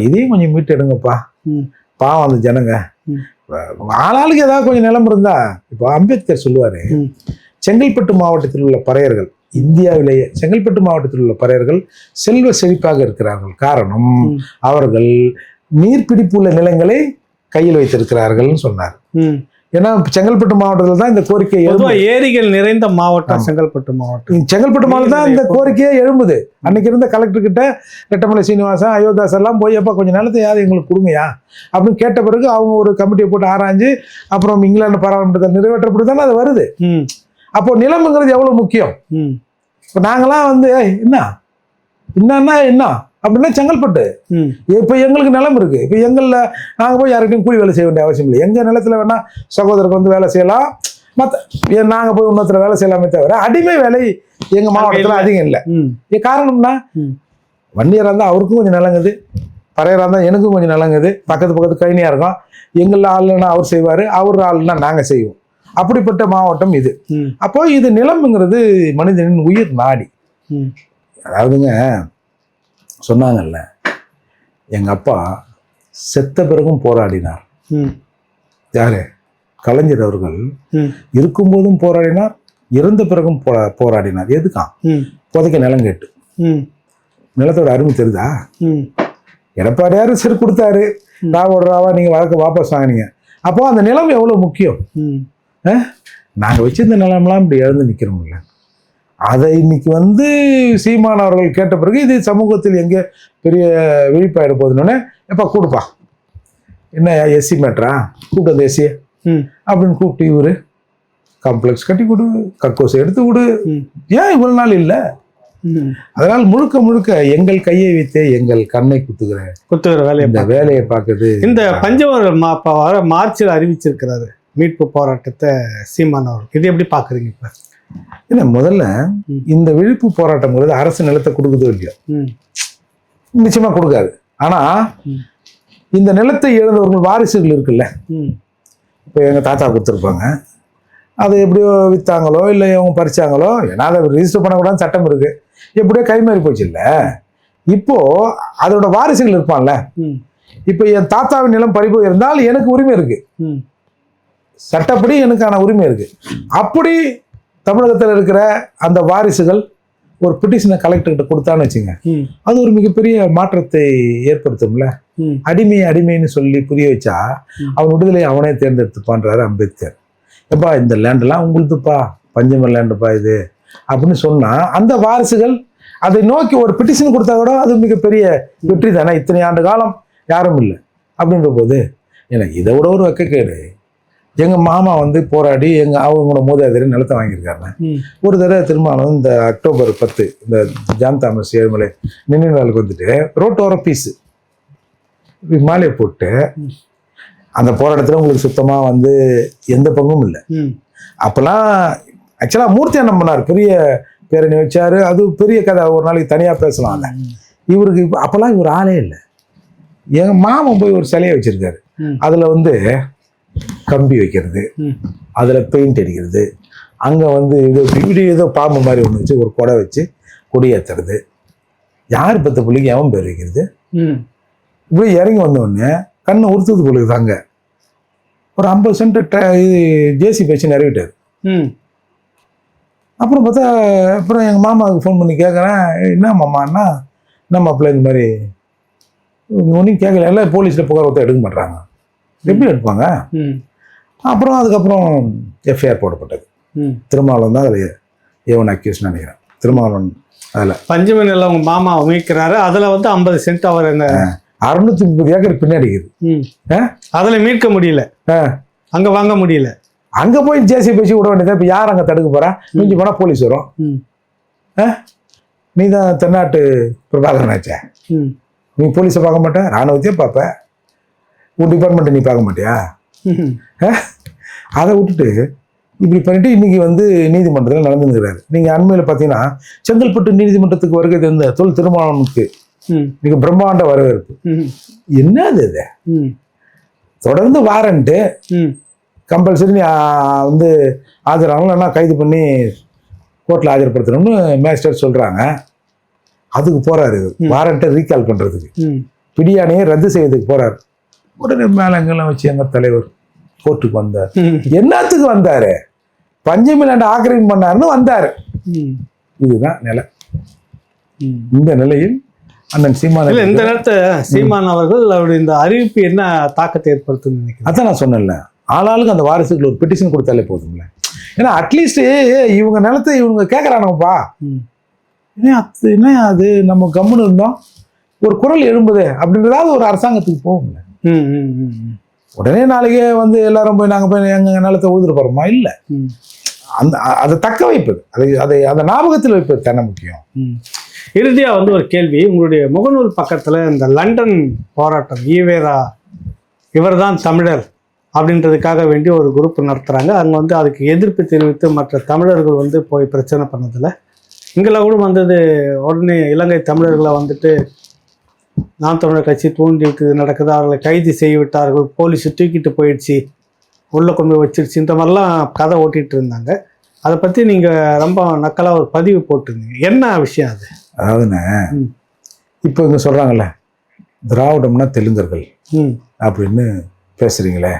S1: இதையும் கொஞ்சம் மீட்டு எடுங்கப்பா, பாவம் அந்த ஜனங்க. ஆளாளுக்கு ஏதாவது கொஞ்சம் நிலம் இருந்தா. இப்போ அம்பேத்கர் சொல்லுவாரு, செங்கல்பட்டு மாவட்டத்தில் உள்ள பறையர்கள், இந்தியாவிலேயே செங்கல்பட்டு மாவட்டத்தில் உள்ள பறையர்கள் செல்வ செழிப்பாக இருக்கிறார்கள். காரணம் அவர்கள் நீர்பிடிப்பு உள்ள நிலங்களை கையில் வைத்திருக்கிறார்கள் சொன்னார். ஏன்னா செங்கல்பட்டு மாவட்டத்தில் தான் இந்த கோரிக்கை
S2: ஏரிகள் நிறைந்த மாவட்டம் செங்கல்பட்டு மாவட்டம்.
S1: செங்கல்பட்டு மாவட்டம் தான் இந்த கோரிக்கையே எழும்புது. அன்னைக்கு இருந்த கலெக்டர் கிட்ட ரெட்டமலை சீனிவாசன், அயோத்தாஸ் எல்லாம் போய் எப்ப கொஞ்சம் நிலத்தை யாரும் எங்களுக்கு கொடுங்கயா அப்படின்னு கேட்ட பிறகு அவங்க ஒரு கமிட்டியை போட்டு ஆராய்ஞ்சு அப்புறம் இங்கிலாந்து பாராளுமன்றத்தை நிறைவேற்றப்பட்டு தானே அது வருது. அப்போ நிலம்ங்கிறது எவ்வளவு முக்கியம். இப்போ நாங்களாம் என்னன்னா என்ன அப்படின்னா செங்கல்பட்டு இப்ப எங்களுக்கு நிலம் இருக்கு. இப்ப எங்கள்ல நாங்க போய் யார்கிட்டையும் கூலி வேலை செய்ய வேண்டிய அவசியம் இல்லை. எங்க நிலத்துல வேணா சகோதரருக்கு வேலை செய்யலாம், மற்ற நாங்க போய் இன்னொருத்தர வேலை செய்யலாமே தவிர அடிமை வேலை எங்க மாவட்டத்துல அதிகம் இல்லை. காரணம்னா வன்னியரா இருந்தா அவருக்கும் கொஞ்சம் நிலங்குது, பறையரா இருந்தா எனக்கும் கொஞ்சம் நிலங்குது, பக்கத்து கைனியா இருக்கும். எங்கள ஆளுன்னா அவர் செய்வாரு, அவர் ஆளுன்னா நாங்க செய்வோம். அப்படிப்பட்ட மாவட்டம் இது. அப்போ இது நிலம்ங்கிறது மனிதனின் உயிர் நாடி. அதாவதுங்க சொன்னாங்கல்ல, எங்க அப்பா செத்த பிறகும் போராடினார். யாரு? கலைஞர் அவர்கள்
S2: ம்
S1: இருக்கும்போதும் போராடினார், இறந்த பிறகும் போராடினார். எதுக்கான்?
S2: ம்
S1: புதைக்க நிலம் கேட்டு.
S2: ம்
S1: நிலத்தோட அருமை தெரியுதா?
S2: ம்
S1: எடப்பாடியார் சரி கொடுத்தாரு, ராவோட ராவா நீங்கள் வழக்க வாபஸ் வாங்கினீங்க. அப்போ அந்த நிலம் எவ்வளோ முக்கியம்.
S2: ம்
S1: நாங்கள் வச்சிருந்த நிலமெல்லாம் இப்படி எழுந்து நிற்கிறோம்ல. அதை இன்னைக்கு வந்து சீமான் அவர்கள் கேட்ட பிறகு இது சமூகத்தில் எங்கே பெரிய விழிப்பாயிட போகுதுன்னு, எப்போ கூடுப்பா, என்ன எஸ்சி மேட்ரா, கூப்பிட்டு அந்த எஸ்சியை
S2: ம்
S1: அப்படின்னு கூப்பிட்டு இவரு காம்ப்ளெக்ஸ் கட்டி கொடு, கக்கோசை எடுத்து கொடு.
S2: ம்
S1: ஏன் இவ்வளவு நாள் இல்லை?
S2: ம்
S1: அதனால் முழுக்க முழுக்க எங்கள் கையை வைத்தே எங்கள் கண்ணை குத்துகிற
S2: குத்துகிற வேலையை
S1: இந்த வேலையை பார்க்குது.
S2: இந்த பஞ்சவர் இப்போ வர மார்ச்சில் அறிவிச்சிருக்கிறாரு மீட்பு போராட்டத்தை சீமான் அவர்கள். இது எப்படி பார்க்குறீங்க இப்போ?
S1: ஏன்னா முதல்ல இந்த விழிப்பு போராட்டங்கிறது அரசு நிலத்தை கொடுக்குதோ இல்லையோ,
S2: ம்
S1: நிச்சயமா கொடுக்காது. ஆனா
S2: ம்
S1: இந்த நிலத்தை இழந்தவர்கள் வாரிசுகள் இருக்குல்ல,
S2: ம்
S1: இப்போ எங்கள் தாத்தா கொடுத்துருப்பாங்க, அதை எப்படியோ விற்றாங்களோ இல்லை அவங்க பறிச்சாங்களோ, ஏன்னா அதை ரிஜிஸ்டர் பண்ணக்கூடாதுன்னு சட்டம் இருக்கு, எப்படியோ கைமாறி போச்சு இல்லை. இப்போ அதோட வாரிசுகள் இருப்பான்ல.
S2: ம்
S1: இப்போ என் தாத்தாவின் நிலம் பறிபோய் இருந்தால் எனக்கு உரிமை இருக்கு,
S2: ம்
S1: சட்டப்படி எனக்கான உரிமை இருக்கு. அப்படி தமிழகத்தில் இருக்கிற அந்த வாரிசுகள் ஒரு பிட்டிஷனை கலெக்டர்கிட்ட கொடுத்தான்னு வச்சுங்க,
S2: ம்
S1: அது ஒரு மிகப்பெரிய மாற்றத்தை ஏற்படுத்தும்ல.
S2: ம்
S1: அடிமைன்னு சொல்லி புரிய வச்சா அவன் விடுதலை அவனே தேர்ந்தெடுத்துப்பான்றாரு அம்பேத்கர். எப்பா இந்த லேண்டெல்லாம் உங்களுதுப்பா, பஞ்சமர் லேண்டுப்பா இது அப்படின்னு சொன்னா அந்த வாரிசுகள் அதை நோக்கி ஒரு பிட்டிஷன் கொடுத்தா கூட அது மிகப்பெரிய வெற்றி தானே. இத்தனை ஆண்டு காலம் யாரும் இல்லை அப்படின்ற போது எனக்கு இதை விட ஒரு வெக்கக்கேடு. எங்கள் மாமா வந்து போராடி அவங்களோட மூதாதையரை நிலத்தை வாங்கியிருக்காருங்க. ஒரு தடவை திருமணம் இந்த அக்டோபர் 10 இந்த ஜான் தாமஸ் ஏழுமலை நினைவு நாளுக்கு வந்துட்டு ரோட்டோர பீஸு மாலையை போட்டு அந்த போராட்டத்தில் உங்களுக்கு சுத்தமாக வந்து எந்த பங்கும் இல்லை. அப்போல்லாம் ஆக்சுவலாக மூர்த்தியா என்ன பண்ணார், பெரிய பேரணி வச்சாரு, அது பெரிய கதை, ஒரு நாளைக்கு தனியாக பேசலாம். இல்லை இவருக்கு அப்போல்லாம் இவர் ஆளே இல்லை. எங்கள் மாமன் போய் ஒரு சிலையை வச்சிருக்காரு, அதில் வந்து கம்பி வைக்கிறது, அதில் பெயிண்ட் அடிக்கிறது, அங்கே வந்து இப்படி ஏதோ பாம்பு மாதிரி ஒன்று வச்சு ஒரு கொடை வச்சு கொடியேற்றுறது. யார் பத்த பிள்ளைக்கு எவன் பேர் வைக்கிறது? இப்படி இறங்கி வந்தோடனே கண்ணை உறுத்துறது பிள்ளைக்கு தாங்க ஒரு 50 சென்ட் இது ஜேசி வச்சு நிறைவிட்டார். அப்புறம் பார்த்தா அப்புறம் எங்கள் மாமாவுக்கு ஃபோன் பண்ணி கேட்குறேன், என்ன மாமான்னா என்ன மாப்பிள்ள இந்த மாதிரி ஒன்றும் கேட்கல, எல்லாம் போலீஸில் புகார் ஒருத்தர் எடுக்க மாட்டாங்க. எப்படி எடுப்பாங்க? அப்புறம் அதுக்கப்புறம் எஃப்ஐஆர் போடப்பட்டது. திருமாவளவன் தான் அதில் ஏவன் அக்யூஸ் நினைக்கிறேன். திருமாவளவன் அதில்
S2: பஞ்சமி நிலம் உங்கள் மாமா அமைக்கிறாரு, அதில் வந்து 50 சென்ட் அவர் என்ன
S1: 630 ஏக்கர் பின்னாடிக்குது.
S2: அதில் மீட்க முடியல, அங்கே வாங்க முடியல.
S1: அங்கே போய் ஜேசி பேசி விட வேண்டியது. இப்போ யார் அங்கே தடுக்க போகிறா? மிஞ்சி போனால் போலீஸ் வரும். நீ தான் தென்னாட்டு பிரபாகரன் ஆச்சே, நீ போலீஸை பார்க்க மாட்டேன், ராணுவத்தையே பார்ப்பேன், உன் டிபார்ட்மெண்ட்டை நீ பார்க்க மாட்டியா? அதை விட்டுட்டு இப்படி பண்ணிட்டு இன்னைக்கு வந்து நீதிமன்றத்தில் நடந்துருக்கிறாரு. நீங்கள் அண்மையில் பார்த்தீங்கன்னா செங்கல்பட்டு நீதிமன்றத்துக்கு வருகை தந்த தொல் திருமாவளவனுக்கு மிக பிரம்மாண்ட வரவேற்பு. என்னது இது? தொடர்ந்து வாரண்ட்டு கம்பல்சரி நீ வந்து ஆஜராகணும், இல்லைன்னா கைது பண்ணி கோர்ட்டில் ஆஜர்படுத்தணும்னு மேஜிஸ்ட்ரேட் சொல்கிறாங்க. அதுக்கு போகிறாரு, வாரண்ட்டை ரீகால் பண்ணுறதுக்கு, பிடியானையை ரத்து செய்யறதுக்கு போகிறாரு. உடனே மேலங்கெல்லாம் வச்சு எங்கள் தலைவர் கோர்ட்டுக்கு வந்தார். என்னத்துக்கு வந்தார்? பஞ்சமி லேண்ட் ஆக்கிரமிப்பு பண்ணாருன்னு வந்தார். இதுதான் நிலை. இந்த நிலையில் அண்ணன் சீமான்
S2: இந்த நேரத்தை சீமான் அவர்கள் அவருடைய இந்த அறிவிப்பு என்ன தாக்கத்தை ஏற்படுத்துன்னு நினைக்கிறேன்.
S1: அதான் நான் சொன்னேன்ல, ஆளாளுக்கு அந்த வாரிசுக்கு ஒரு பெட்டிஷன் கொடுத்தாலே போதும்ல. ஏன்னா அட்லீஸ்ட் இவங்க நிலத்தை இவங்க கேட்குறானுங்கப்பா, என்ன அது நம்ம கம்முன்னு இருந்தோம், ஒரு குரல் எழும்புது அப்படின்றதாவது ஒரு அரசாங்கத்துக்கு போகும்ல. உடனே நாளைக்கே வந்து எல்லாரும் போய் நாங்கள் போய் எங்கள் நிலத்தை ஊதுட்டு போகிறோமா? இல்லை, அந்த அதை தக்க வைப்பது, அதை ஞாபகத்தில் வைப்பது தானே முக்கியம்.
S2: இறுதியாக வந்து ஒரு கேள்வி, உங்களுடைய முகநூல் பக்கத்தில் இந்த லண்டன் போராட்டம் ஈவேரா இவர் தான் தமிழர் அப்படின்றதுக்காக வேண்டி ஒரு குரூப் நடத்துகிறாங்க. அங்கே வந்து அதுக்கு எதிர்ப்பு தெரிவித்து மற்ற தமிழர்கள் வந்து போய் பிரச்சனை பண்ணதில்லை. இங்கெல்லாம் கூட வந்தது உடனே இலங்கை தமிழர்களை வந்துட்டு நாம் தமிழர் கட்சி தூண்டிட்டு நடக்குது, அவர்களை கைது செய்ய விட்டார்கள், போலீஸ் தூக்கிட்டு போயிடுச்சு, உள்ளே கொண்டு போய் வச்சிருச்சு, இந்த மாதிரிலாம் கதை ஓட்டிகிட்டு இருந்தாங்க. அதை பற்றி நீங்கள் ரொம்ப நக்கலாக ஒரு பதிவு போட்டிருந்தீங்க. என்ன விஷயம் அது?
S1: அதாவதுண்ணே, இப்போ இங்கே சொல்கிறாங்கல்ல திராவிடம்னா தெலுங்கர்கள் அப்படின்னு பேசுகிறீங்களே,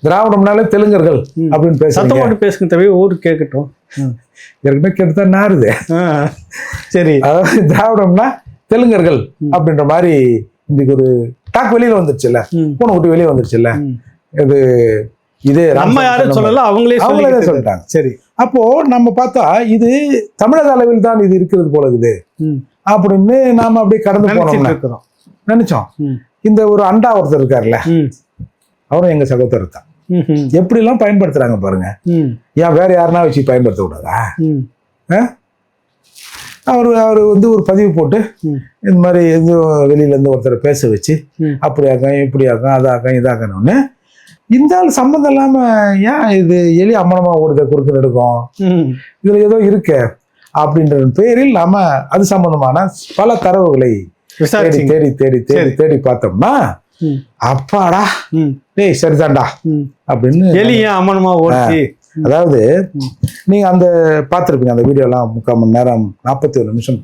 S1: திராவிடம்னாலே தெலுங்கர்கள் அப்படின்னு
S2: சத்தம்
S1: பேசுறீங்க.
S2: போட்டு பேசுங்க தம்பி, ஊரு கேட்கட்டும்.
S1: ஏற்கனவே கேட்டுதான் நாருது.
S2: சரி,
S1: அதாவது திராவிடம்னா தெலுங்கர்கள் அப்படின்ற மாதிரி இன்னைக்கு ஒரு டாக் வெளியில வந்துருச்சுல்ல, பூனை குட்டி வெளியே வந்துருச்சுல்ல. இது இதே
S2: நம்ம யாரும் சொல்லல, அவங்களே
S1: சொல்லிட்டாங்க.
S2: சரி,
S1: அப்போ நம்ம பார்த்தா இது தமிழக அளவில் தான் இது இருக்கிறது போல இருக்குது அப்படின்னு நாம அப்படியே கடந்து போனோம் நினைச்சோம். இந்த ஒரு அண்டா ஒருத்தர் இருக்காருல்ல, அவரும் எங்க சகோதரர் தான். எப்படி எல்லாம் பயன்படுத்துறாங்க பாருங்க. ஏன் வேற யாருன்னா வச்சு பயன்படுத்த கூடாதா? அவரு வந்து ஒரு பதிவு போட்டு இந்த மாதிரி வெளியில இருந்து ஒருத்தரை பேச வச்சு அப்படியாக்கம் இப்படியாக்கம் அதாக்கம் இதாக்கணும்னு இந்த ஆள் சம்மந்தம் இல்லாம ஏன் இது எலி அம்மனமா ஓடுத குறுக்கு நெடுக்கும், இதுல ஏதோ இருக்கு அப்படின்ற பேரில் நாம அது சம்பந்தமான பல தரவுகளை தேடி தேடி தேடி தேடி தேடி பார்த்தோம்னா அப்பாடா டேய் சரிதான்டா அப்படின்னு
S2: எலியா அம்மனமா ஓடி.
S1: அதாவது நீங்க அந்த பார்த்துருப்பீங்க அந்த வீடியோலாம் 3/4 மணி நேரம் 41 நிமிஷம்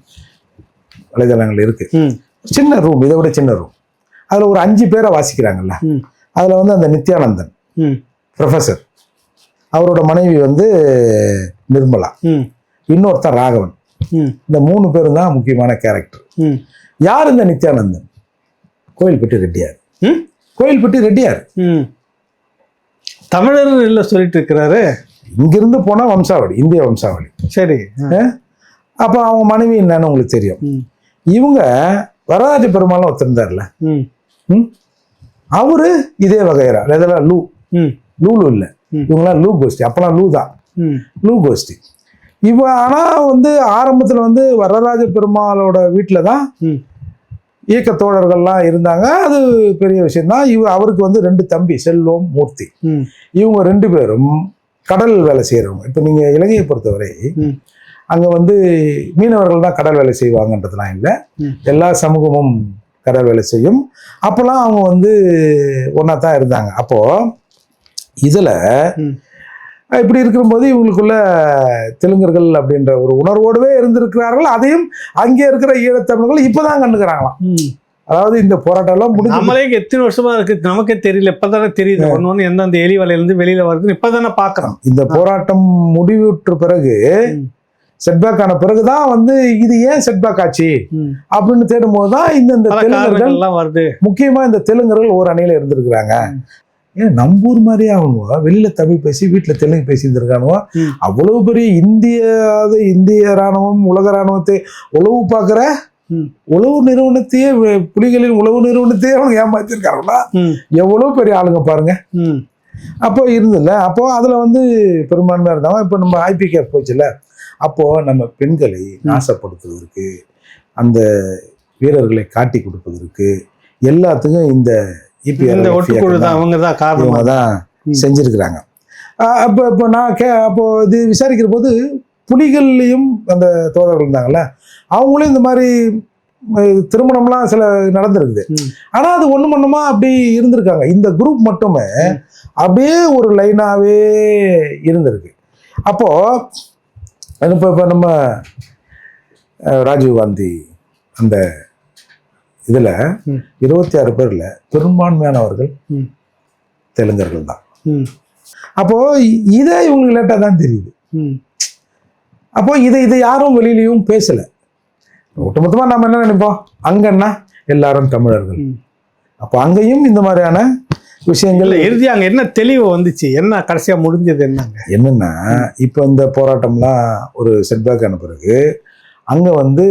S1: வலைதளங்கள் இருக்கு. சின்ன ரூம், இதை விட சின்ன ரூம். அதுல ஒரு 5 பேரை வாசிக்கிறாங்கல்ல. அதுல வந்து அந்த நித்யானந்தன் ப்ரொஃபசர், அவரோட மனைவி வந்து நிர்மலா, இன்னொருத்தர் ராகவன். இந்த 3 பேரும் தான் முக்கியமான கேரக்டர். யார் இந்த நித்யானந்தன்? கோயில்பட்டி ரெட்டியார். கோயில்பட்டி ரெட்டியார்
S2: தமிழர் இல்ல சொல்லிட்டு இருக்கிறாரு.
S1: இங்கிருந்து போனா வம்சாவளி, இந்திய வம்சாவளி.
S2: சரி,
S1: அப்ப அவங்க மனைவி என்னன்னு உங்களுக்கு தெரியும். இவங்க வரராஜ பெருமாள் ஒருத்தருந்தார்ல, அவரு இதே வகைரா இதெல்லாம் லூலு இல்ல, இவங்கெல்லாம் லூ கோஷ்டி. அப்பெல்லாம் லூ தான், லூ கோஷ்டி. ஆனா வந்து ஆரம்பத்துல வந்து வரராஜ பெருமாளோட வீட்டுல தான் இயக்க தோழர்கள்லாம் இருந்தாங்க. அது பெரிய விஷயம்தான். அவருக்கு வந்து 2 தம்பி, செல்வம், மூர்த்தி. இவங்க 2 பேரும் கடல் வேலை செய்யறவங்க. இப்ப நீங்க இலங்கையை பொறுத்தவரை அங்க வந்து மீனவர்கள் தான் கடல் வேலை செய்வாங்கன்றதுலாம் இல்லை, எல்லா சமூகமும் கடல் வேலை செய்யும். அப்பெல்லாம் அவங்க வந்து ஒன்னா தான் இருந்தாங்க. அப்போ இதுல இப்படி இருக்கும்போது இவங்களுக்குள்ள தெலுங்கர்கள் அப்படின்ற ஒரு உணர்வோடவே இருந்திருக்கிறார்கள். அதையும் அங்கே இருக்கிற ஈழத்தமிழர்கள் இப்பதான் கண்டுக்கிறாங்களாம். அதாவது இந்த போராட்டம் எல்லாம் முடிஞ்சு
S2: நம்மளே எத்தனை வருஷமா இருக்கு நமக்கே தெரியல, இப்பதானே தெரியுது. ஒன்னொன்னு எந்தெந்த எலி வலையிலிருந்து வெளியில வருதுன்னு இப்பதானே பாக்குறோம்.
S1: இந்த போராட்டம் முடிவுற்ற பிறகு, செட்பேக் ஆன பிறகுதான் வந்து இது ஏன் செட்பேக் ஆச்சு அப்படின்னு தேடும் போதுதான் இந்த தெலுங்கர்கள்
S2: வருது.
S1: முக்கியமா இந்த தெலுங்கர்கள் ஒரு அணியில இருந்திருக்கிறாங்க. ஏன் நம்பூர் மாதிரியே அவங்க வெளியில தமிழ் பேசி வீட்டுல தெலுங்கு பேசி இருந்திருக்கானுவோ. அவ்வளவு பெரிய இந்திய ராணுவம், உலக ராணுவத்தை உளவு பார்க்கிற உளவு நிறுவனத்தையே, புலிகளின் உளவு நிறுவனத்தையே அவங்க ஏமாத்திருக்காங்களா? எவ்வளவு பெரிய ஆளுங்க பாருங்க. அப்போ இருந்தில்ல. அப்போ அதுல வந்து பெரும்பான்மையா இருந்தாங்க. இப்ப நம்ம ஐபிகேஎஃப் போச்சுல, அப்போ நம்ம பெண்களை நாசப்படுத்துவதற்கு, அந்த வீரர்களை காட்டி கொடுப்பதற்கு எல்லாத்துக்கும் இந்த இவங்க தான் செஞ்சிருக்கிறாங்க. அப்போ நான் அப்போ இது விசாரிக்கிற போது புலிகள்லையும் அந்த தோழர்கள் இருந்தாங்கல்ல, அவங்களும் இந்த மாதிரி திருமணம்லாம் சில நடந்திருக்குது. ஆனா அது ஒண்ணுமா அப்படி இருந்திருக்காங்க. இந்த குரூப் மட்டுமே அப்படியே ஒரு லைனாவே இருந்திருக்கு. அப்போ இப்போ நம்ம ராஜீவ்காந்தி அந்த இதுல 26 பேர்ல பெரும்பான்மையானவர்கள் தெலுங்கர்கள் தான். அப்போ இதை இவங்களுக்கு லேட்டா தான் தெரியுது. அப்போ இதை யாரும் வெளியிலையும் பேசல. ஒட்டுமொத்தமா நம்ம என்ன நினைப்போம், அங்கன்னா எல்லாரும் தமிழர்கள். அப்போ அங்கேயும் இந்த மாதிரியான விஷயங்கள்
S2: இறுதி அங்க என்ன தெளிவு வந்துச்சு, என்ன கடைசியா முடிஞ்சது
S1: என்னன்னா, இப்போ இந்த போராட்டம்லாம் ஒரு செட்பேக் ஆன பிறகு அங்க வந்து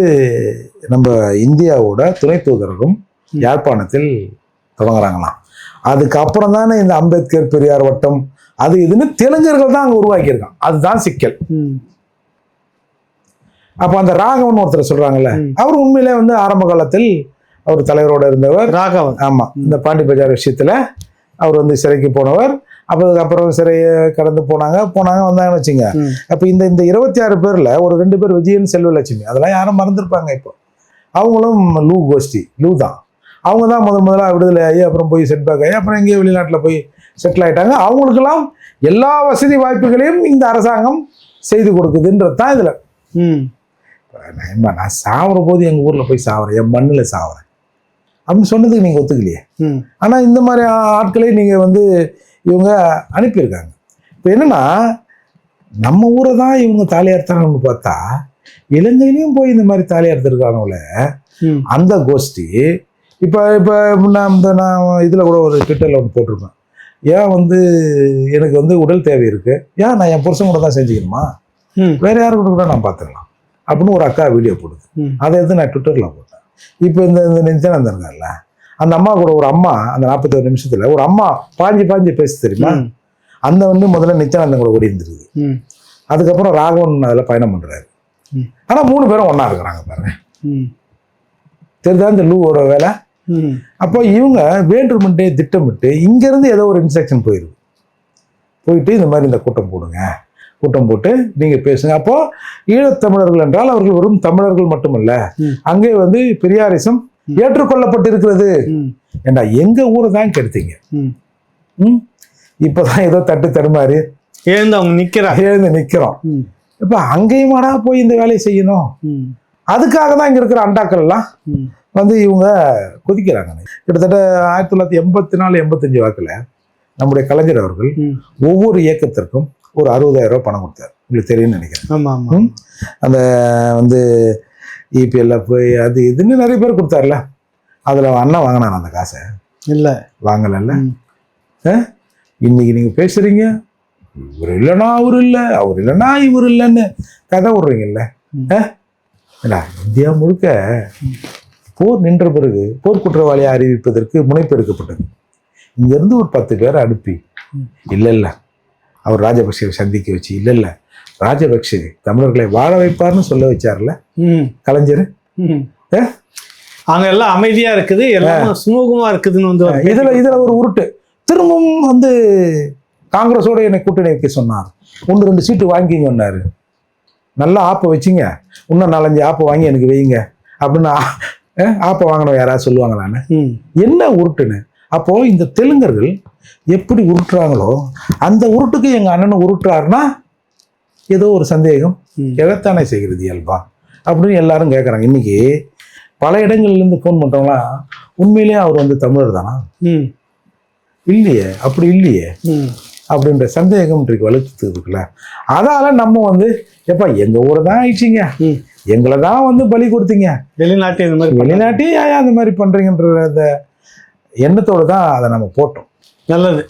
S1: நம்ம இந்தியாவோட துணை தூதரகம் யாழ்ப்பாணத்தில் தொடங்குறாங்களாம். அதுக்கப்புறம் தானே இந்த அம்பேத்கர் பெரியார் வட்டம் அது இதுன்னு தெலுங்கர்கள் தான் அங்க உருவாக்கியிருக்கான். அதுதான் சிக்கல். அப்ப அந்த ராகவன் ஒருத்தர் சொல்றாங்கல்ல, அவர் உண்மையிலே வந்து ஆரம்ப காலத்தில் அவர் தலைவரோட இருந்தவர்
S2: ராகவன்.
S1: ஆமா, இந்த பாண்டி பஜார் விஷயத்துல அவர் வந்து சிறைக்கு போனவர். அப்போ அதுக்கப்புறம் சிறையை கடந்து போனாங்க வந்தாங்கன்னு வச்சுங்க. அப்போ இந்த 26 பேர்ல ஒரு 2 பேர் விஜயன், செல்வலட்சுமி, அதெல்லாம் யாரும் மறந்துருப்பாங்க. இப்போ அவங்களும் லூ கோஷ்டி, லூ தான். அவங்க தான் முதலாக விடுதலை ஆகி அப்புறம் போய் செட்பேக் ஆகி அப்புறம் எங்கேயோ வெளிநாட்டில் போய் செட்டில் ஆகிட்டாங்க. அவங்களுக்கெல்லாம் எல்லா வசதி வாய்ப்புகளையும் இந்த அரசாங்கம் செய்து கொடுக்குதுன்றது தான் இதில். நான் சாவற போது எங்கள் ஊரில் போய் சாவறேன், என் மண்ணில் சாவறேன் அப்படின்னு சொன்னதுக்கு நீங்கள் ஒத்துக்கலையே. ஆனால் இந்த மாதிரி ஆட்களை நீங்கள் வந்து இவங்க அனுப்பியிருக்காங்க. இப்போ என்னன்னா நம்ம ஊரை தான் இவங்க தாலி அறுத்தாங்கன்னு பார்த்தா இலங்கையிலையும் போய் இந்த மாதிரி தாலி அறுத்துருக்கானோல அந்த கோஷ்டி. இப்போ இப்போ நான் இதில் கூட ஒரு ட்விட்டரில் ஒன்று போட்டிருப்பேன். ஏன் எனக்கு உடல் தேவை இருக்குது, ஏன் நான் என் புருஷன் கூட தான் செஞ்சுக்கணுமா, வேற யாரும் கூட நான் பார்த்துக்கலாம் அப்படின்னு ஒரு அக்கா வீடியோ போடுது. அதை எடுத்து நான் ட்விட்டரில் போட்டேன். இப்போ இந்த நித்யானந்தன் இருக்கார்ல, அந்த அம்மா கூட ஒரு அம்மா அந்த 41 நிமிஷத்தில் ஒரு அம்மா பாஞ்சு பேச தெரியுமா, அந்த முதல்ல நித்யானந்தன் கூட ஓடி இருந்துருக்குது. அதுக்கப்புறம் ராகவன் அதில் பயணம் பண்ணுறாரு. ஆனால் 3 பேரும் ஒன்றா இருக்கிறாங்க பாருங்க. தெரியுதா இந்த லூவோட வேலை? அப்போ இவங்க வேண்டுமென்றே திட்டமிட்டு இங்கேருந்து ஏதோ ஒரு இன்ஸ்ட்ரக்ஷன் போயிட்டு இந்த மாதிரி இந்த கூட்டம் போட்டு நீங்கள் பேசுங்க. அப்போ ஈழத்தமிழர்கள் என்றால் அவர்கள் வெறும் தமிழர்கள் மட்டுமல்ல, அங்கே பெரியாரிசம் ஏற்றுக்கொள்ளப்பட்டிருக்கிறது. ஏண்டா எங்க ஊரை தான் கெடுத்தீங்க. இப்போதான் ஏதோ தட்டு தடுமாறி எழுந்து நிற்கிறோம். இப்போ அங்கேயுமாடா போய் இந்த வேலையை செய்யணும். அதுக்காக தான் இங்கே இருக்கிற அண்டாக்கள் எல்லாம் இவங்க கொதிக்கிறாங்க. கிட்டத்தட்ட 1984-85 வாக்கில் நம்முடைய கலைஞர் அவர்கள் ஒவ்வொரு இயக்கத்திற்கும் ஒரு 60,000 ரூபாய் பணம் கொடுத்தார். உங்களுக்கு தெரியும்னு நினைக்கிறேன். அந்த இபிஎல்எஃப் அது இதுன்னு நிறைய பேர் கொடுத்தாருல, அதில் அண்ணன் வாங்கினான் அந்த காசை? இல்லை, வாங்கலைல்ல. இன்னைக்கு நீங்கள் பேசுறீங்க இவர் இல்லைன்னா அவர் இல்லை, அவர் இல்லைன்னா இவர் இல்லைன்னு கதை விடுறீங்கல்ல. இந்தியா முழுக்க போர் நின்ற பிறகு போர் குற்றவாளியை அறிவிப்பதற்கு முனைப்பு எடுக்கப்பட்டது. இங்கேருந்து ஒரு 10 பேரை அனுப்பி இல்லை அவர் ராஜபக்சேவை சந்திக்க வச்சு இல்லை ராஜபக்சே தமிழர்களை வாழ வைப்பார்னு சொல்ல வச்சார்ல கலைஞர்.
S2: அங்க எல்லாம் அமைதியா இருக்குது, எல்லாம் சுமூகமா இருக்குதுன்னு
S1: இதுல ஒரு உருட்டு. திரும்பவும் காங்கிரஸோட என்னை கூட்டணி வைக்க சொன்னார். 1-2 சீட்டு வாங்கிங்கன்னாரு. நல்லா ஆப்பை வச்சிங்க, இன்னும் 4-5 ஆப்பை வாங்கி எனக்கு வைங்க அப்படின்னு ஆப்பை வாங்கினோம் யாராவது சொல்லுவாங்களான்னு? என்ன உருட்டுன்னு. அப்போ இந்த தெலுங்கர்கள் எப்படி உருட்டுறாங்களோ அந்த உருட்டுக்கு எங்க அண்ணன் உருட்டுறாருன்னா ஏதோ ஒரு சந்தேகம் எழத்தானே செய்கிறது இயல்பா அப்படின்னு எல்லாரும் கேட்குறாங்க. இன்னைக்கு பல இடங்கள்லேருந்து ஃபோன் பண்ணுறவங்களாம் உண்மையிலேயே அவர் தமிழர் தானா? இல்லையே, அப்படி இல்லையே அப்படின்ற சந்தேகம் இன்றைக்கு வளர்த்து இருக்குல்ல. அதால நம்ம எப்பா எங்க ஊரை தான் ஆயிடுச்சிங்க, எங்களை தான் பலி கொடுத்தீங்க, வெளிநாட்டையும் ஏன் அந்த மாதிரி பண்றீங்கன்ற அந்த எண்ணத்தோடு தான் அதை நம்ம போட்டோம்.
S2: நல்லது,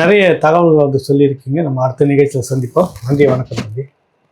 S2: நிறைய தகவல்கள் சொல்லியிருக்கீங்க. நம்ம அடுத்த நிகழ்ச்சியில் சந்திப்போம். நன்றி, வணக்கம். நன்றி.